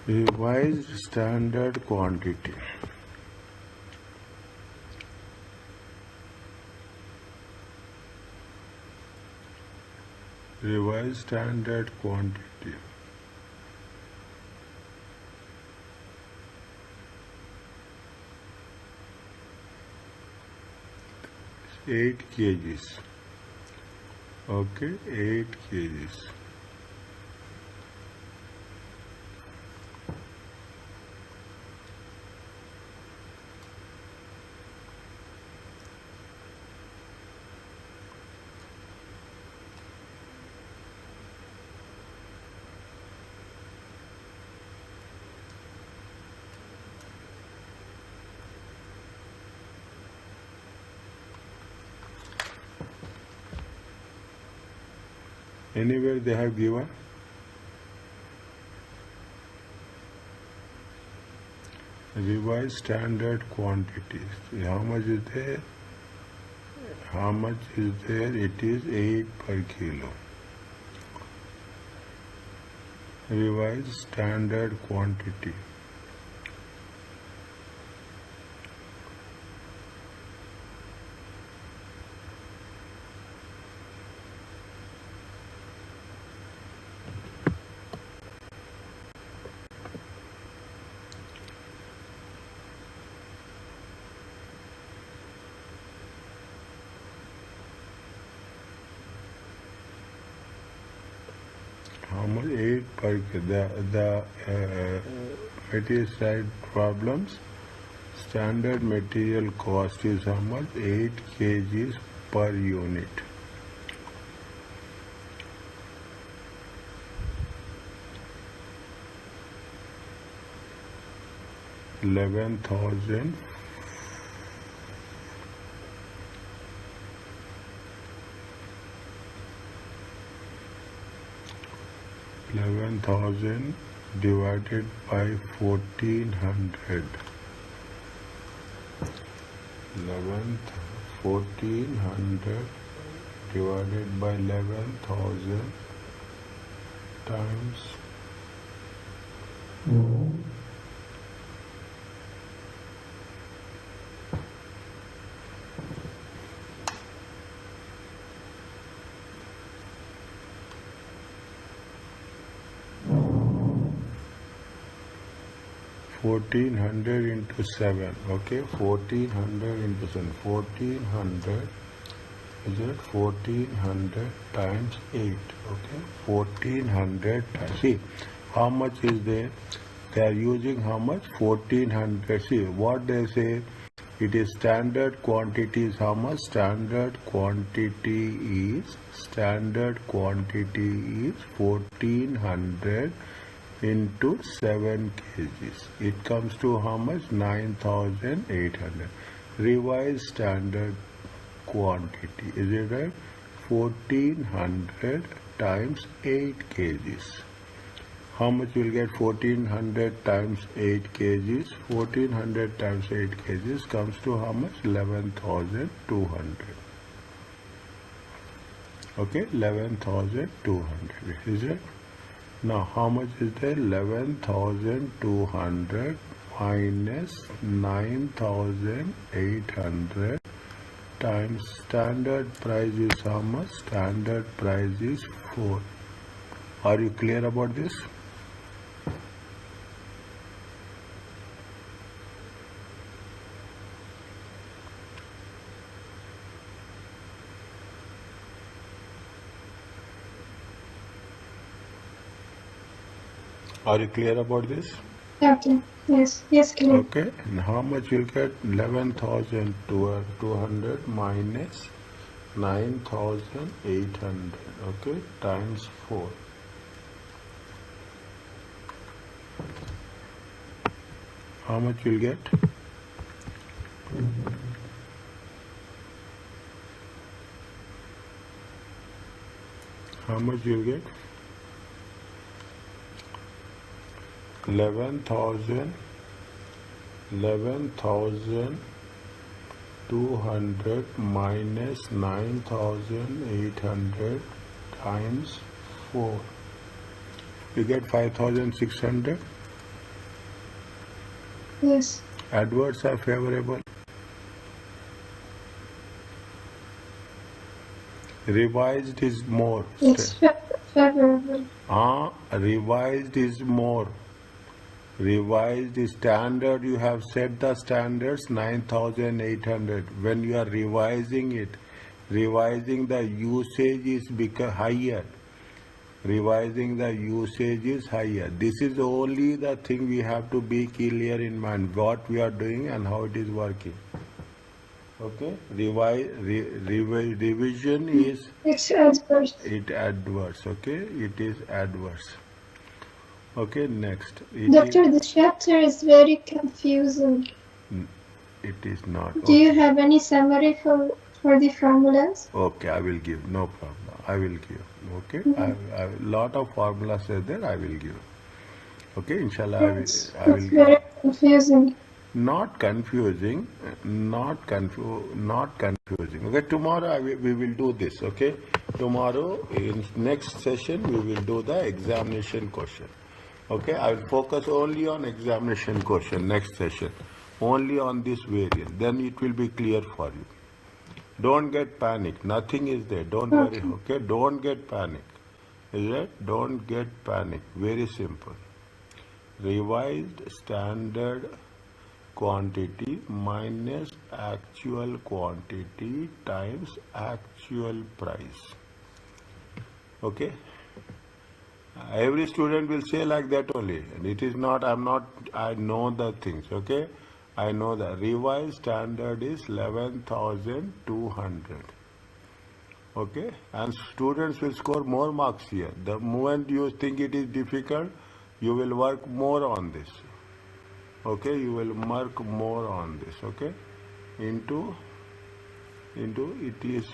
Revised standard quantity. Revised standard quantity. Eight kgs. Okay, 8 kgs. Anywhere they have given revised standard quantities. How much is there? How much is there? It is 8 per kilo. Revised standard quantity. How much? 8 per kilo. The material side problems. Standard material cost is how much? 8 kgs per unit. $11,000. $11,000 divided by 1,400. 1,400 divided by 11,000 times 1,400 into 7. Okay, 1,400 into 7. 1,400 is it 1,400 times 8. Okay, 1,400 times. See, how much is there? They are using how much? 1,400. See, what they say? It is standard quantity is how much? Standard quantity is 1,400 into 7 kgs. It comes to how much? 9,800. Revised standard quantity. Is it right? 1,400 times 8 kgs. How much will get 1,400 times 8 kgs? 1,400 times 8 kgs comes to how much? 11,200. Okay, 11,200. Is it? Now, how much is there? 11,200 minus 9,800 times standard price is how much? Standard price is 4. Are you clear about this? Are you clear about this? Okay. Yes. Yes, clear. Okay, and how much you'll get? 11,200 minus 9,800, okay, times 4. How much you'll get? How much you'll get? 11,200 minus 9,800 times 4. You get 5,600. Yes. Adverts are favorable. Revised is more. It's favorable. Revised is more. Revised is standard. You have set the standards 9,800. When you are revising it, revising the usage is higher. Revising the usage is higher. This is only the thing we have to be clear in mind, what we are doing and how it is working. Okay, revision is It's adverse. it adverse. Okay, it is adverse. Okay, next. Doctor, the chapter is very confusing. It is not. Do you have any summary for the formulas? Okay, I will give. No problem. I will give. Okay, I lot of formulas are there. I will give. Okay, inshallah, Yes, I will it's give. very confusing. Not confusing, not confusing. Okay, tomorrow we will do this. Okay, tomorrow in next session we will do the examination question. Okay, I will focus only on examination question next session, only on this variant. Then it will be clear for you. Don't get panic. Nothing is there. Don't worry. Okay, don't get panic. Is it? Don't get panic. Very simple. Revised standard quantity minus actual quantity times actual price. Okay, every student will say like that only, and it is not. I know the things. Okay, I know the revised standard is 11,200. Okay, and students will score more marks here. The moment you think it is difficult, you will work more on this. Okay, you will work more on this. Okay, into it is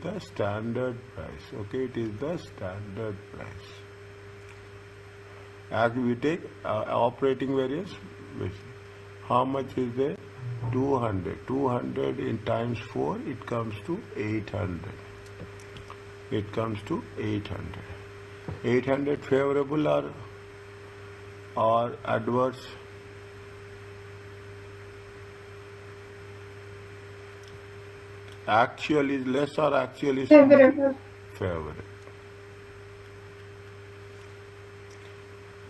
the standard price. Okay, it is the standard price. As we take operating variance, how much is there? 200. 200 in times 4, it comes to 800. It comes to 800. 800 favorable or adverse? Actual is less or actual is Favorable. favorable.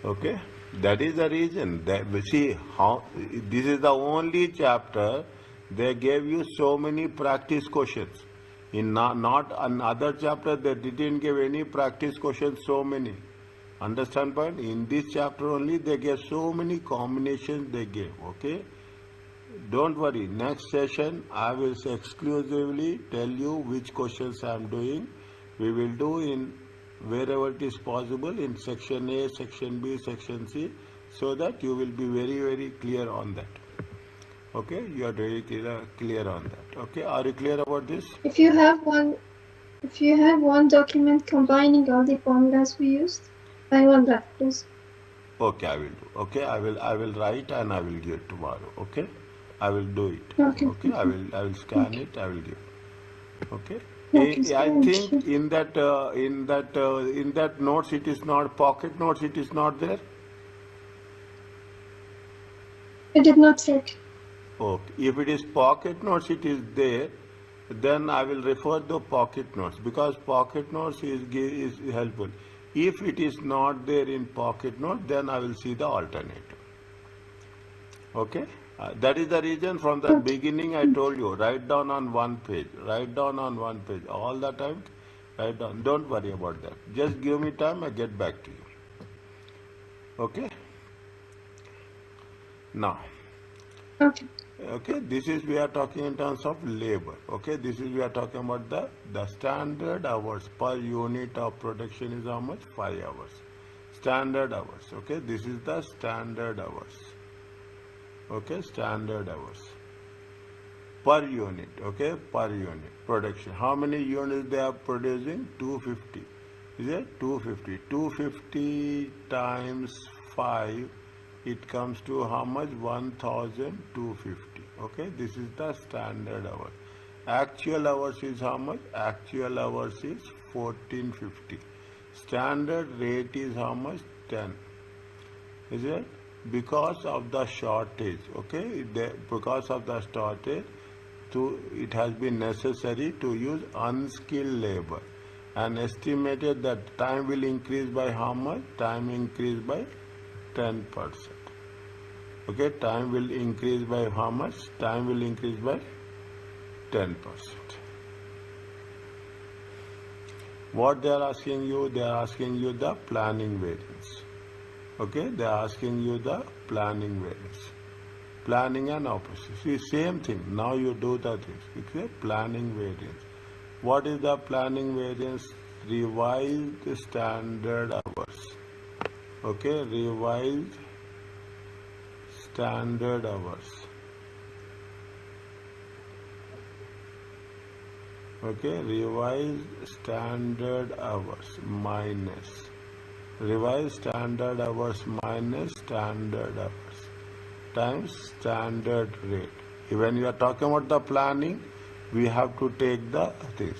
Okay, that is the reason. That see how this is the only chapter they gave you so many practice questions. In not another chapter they didn't give any practice questions. So many. Understand point? In this chapter only they gave so many combinations they gave. Okay. Don't worry, next session I will exclusively tell you which questions I am doing. We will do in wherever it is possible in section A, section B, section C, so that you will be very, very clear on that. Okay, you are very clear on that. Okay, are you clear about this? If you have one document combining all the formulas we used, I want that, please. Okay, I will do. Okay, I will write and I will give it tomorrow. Okay, I will do it. Okay. I will scan it. I will give. Okay. Okay, I think in that notes it is not pocket notes. It is not there. I did not check. Okay. If it is pocket notes, it is there. Then I will refer the pocket notes because pocket notes is helpful. If it is not there in pocket note, then I will see the alternative. Okay. That is the reason from the beginning I told you, write down on one page. Write down on one page. All the time, write down. Don't worry about that. Just give me time, I get back to you. Okay. Now, Okay. this is we are talking in terms of labor. Okay, this is we are talking about the standard hours per unit of production is how much? 5 hours. Standard hours. Okay, this is the standard hours. Okay, standard hours per unit. Okay, per unit production. How many units they are producing? 250. Is it 250? 250 times 5, it comes to how much? 1250. Okay, this is the standard hour. Actual hours is how much? Actual hours is 1450. Standard rate is how much? 10. Is it? Because of the shortage. Okay, because of the shortage, it has been necessary to use unskilled labor, and estimated that time will increase by how much? Time increase by 10%. Okay, time will increase by how much? Time will increase by 10%. What they are asking you? They are asking you the planning variance. Okay, they are asking you the planning variance. Planning and opposite. See, same thing. Now you do the things. Okay, planning variance. What is the planning variance? Revised standard hours. Okay, revised standard hours. Okay, revised standard hours minus revised standard hours minus standard hours times standard rate. When you are talking about the planning, we have to take the this.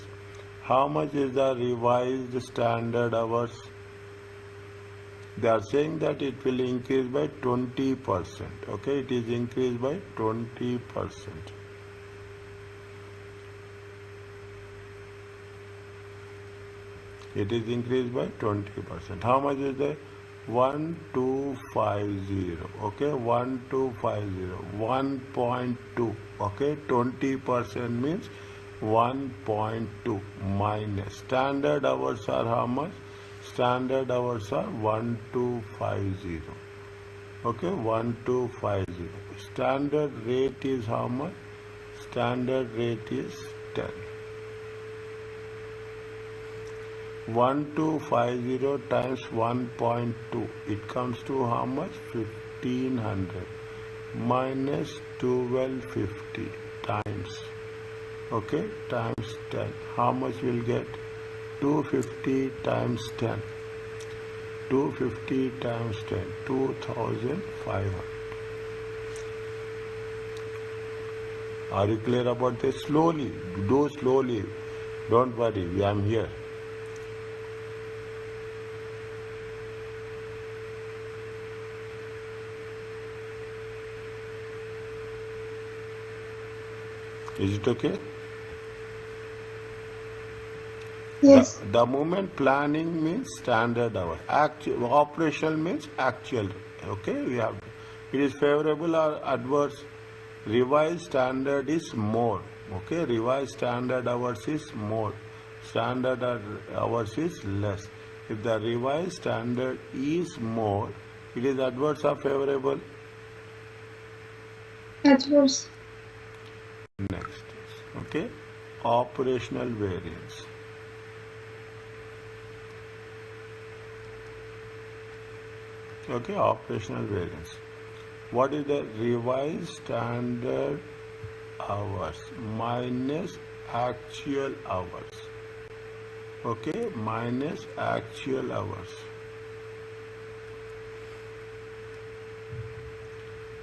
How much is the revised standard hours? They are saying that it will increase by 20%. Okay, it is increased by 20%. It is increased by 20%. How much is the 1250? Okay, 1250. 1.2. Okay, 20% means 1.2 minus. Standard hours are how much? Standard hours are 1250. Okay, 1250. Standard rate is how much? Standard rate is 10. 1250 times 1.2, it comes to how much? 1500 minus 1250 times, okay, times 10. How much will get? 250 times 10. 250 times 10, 2500. Are you clear about this? Slowly, do slowly. Don't worry, I am here. Is it okay? Yes. The moment planning means standard hour. Operational means actual. Okay, we have. It is favorable or adverse. Revised standard is more. Okay, revised standard hours is more. Standard hours is less. If the revised standard is more, it is adverse or favorable? Adverse. Next, okay, operational variance. Okay, operational variance. What is the revised standard hours minus actual hours? Okay, minus actual hours.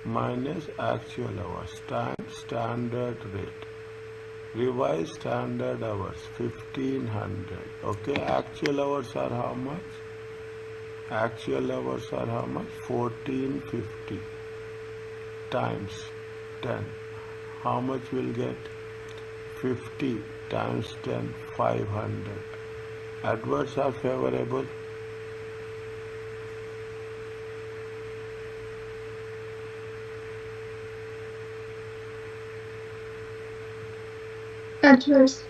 Minus actual hours times standard rate. Revised standard hours 1500. Okay, actual hours are how much? Actual hours are how much? 1450 times 10. How much will get? 50 times 10, 500. Adverse or favorable? Adverse.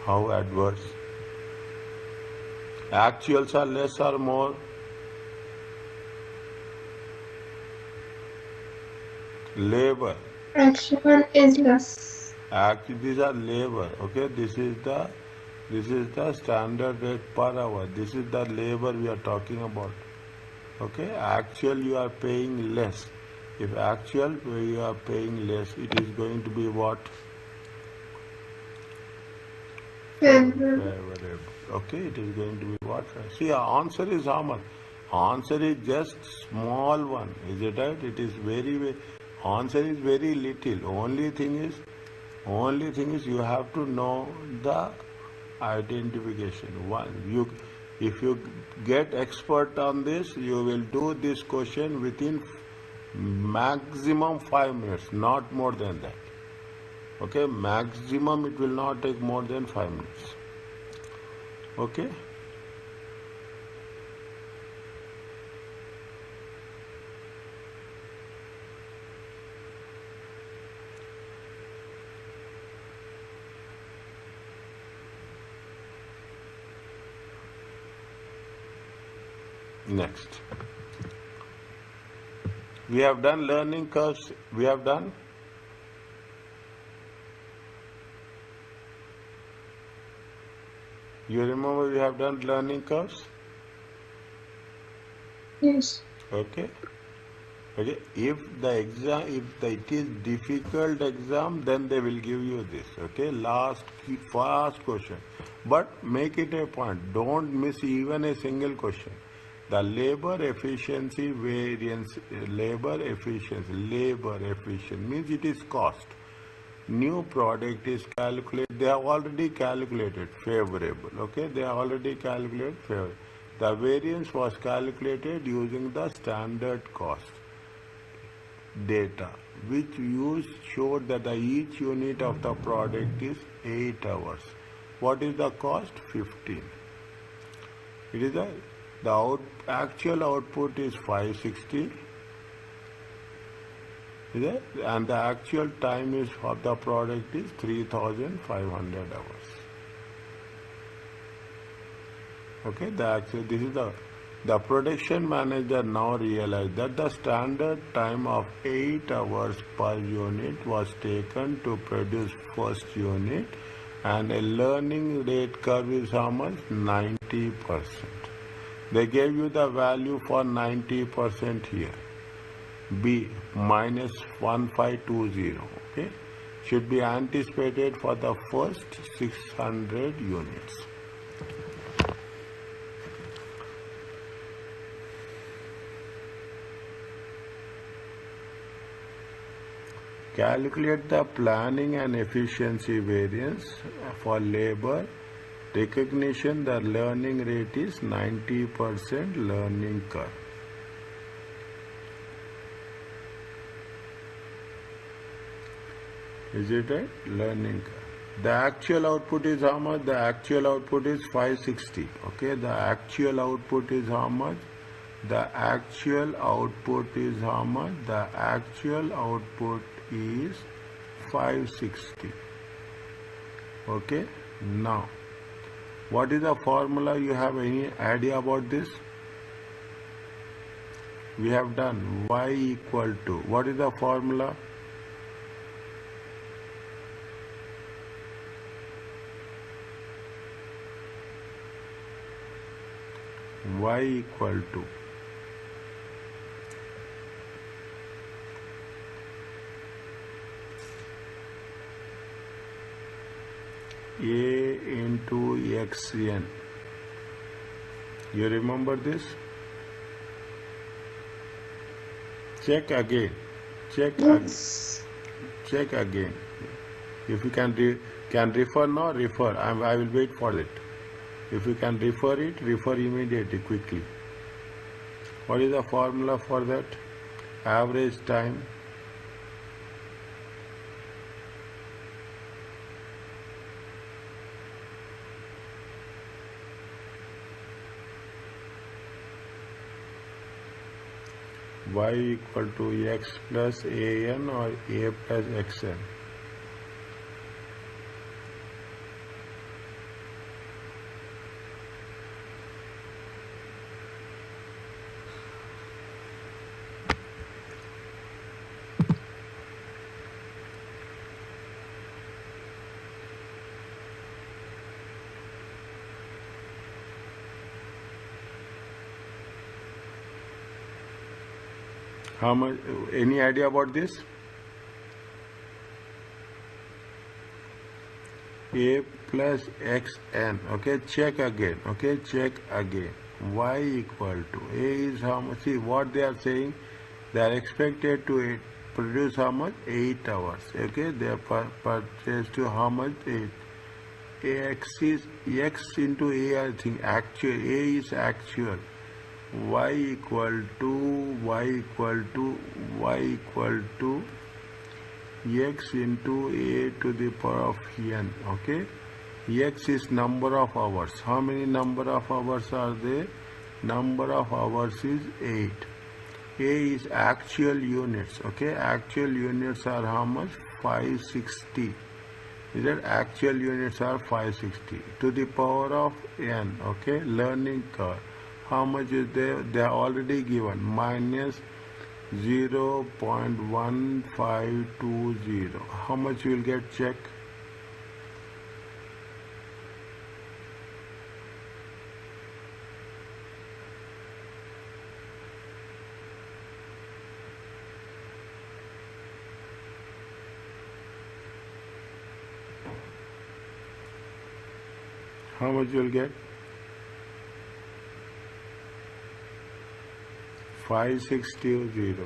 How adverse? Actuals are less or more? Labor. Actual is less. Actually, these are labor. Okay, this is the standard rate per hour. This is the labor we are talking about. Okay, actual you are paying less. If actual you are paying less, it is going to be what? Favorable. Favorable. Okay, it is going to be what? See, our answer is how much? Answer is just small one. Is it right? It is answer is very little. Only thing is you have to know the identification. If you get expert on this, you will do this question within maximum 5 minutes, not more than that. Okay, maximum it will not take more than 5 minutes. Okay. Next. We have done learning curves. We have done. You remember we have done learning curves? Yes. Okay. Okay. If it is difficult exam, then they will give you this. Okay. First question. But make it a point. Don't miss even a single question. The labor efficiency means it is cost. New product is calculated. They have already calculated favorable. Okay, they have already calculated favorable. The variance was calculated using the standard cost data, which showed that each unit of the product is 8 hours. What is the cost? 15. It is actual output is 560. Is it? And the actual time is of the product is 3,500 hours. Okay, this is the production manager now realized that the standard time of 8 hours per unit was taken to produce first unit, and a learning rate curve is how much? 90%. They gave you the value for 90% here. B minus 1520. Okay, should be anticipated for the first 600 units. Calculate the planning and efficiency variance for labor. Recognition, the learning rate is 90% learning curve. Is it right? Learning curve. The actual output is how much? The actual output is 560. Okay, the actual output is how much? The actual output is how much? The actual output is 560. Okay, now what is the formula? You have any idea about this? We have done y equal to, what is the formula? Y equal to A into xn. You remember this? Check again. Yes. Check again. If you can refer now, refer. I will wait for it. If you can refer it, refer immediately, quickly. What is the formula for that? Average time. Y equal to x plus an or a plus xn. How much? Any idea about this? A plus xn. Okay, check again. Okay, check again. Y equal to A is how much? See what they are saying. They are expected to produce how much? 8 hours. Okay, they are purchased to how much? 8. X is x into A. I think actual. A is actual. Y equal to x into A to the power of n. Okay, x is number of hours. How many number of hours are there? Number of hours is 8. A is actual units. Okay, actual units are how much? 560. Is that actual units are 560 to the power of n. Okay, learning curve. How much is there? They are already given minus 0.1520. How much you will get? Check. How much you will get? 5620.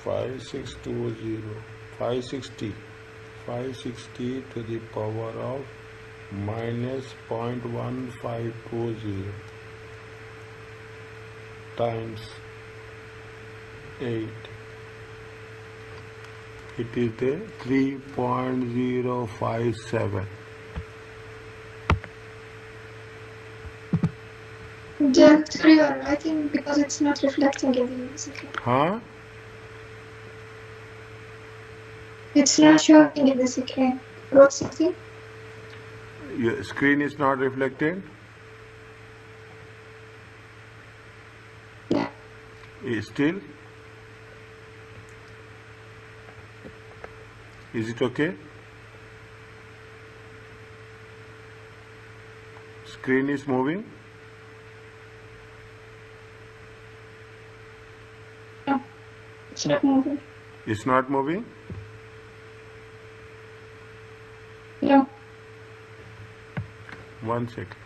560 to the power of minus 0.1520 times 8. It is the 3.057. Just you are writing because it's not reflecting in the ACCA. Huh? It's not showing in the ACCA. Row 60? Your screen is not reflected? Yeah. Is still? Is it okay? Screen is moving? No, it's not moving. It's not moving? No. 1 second.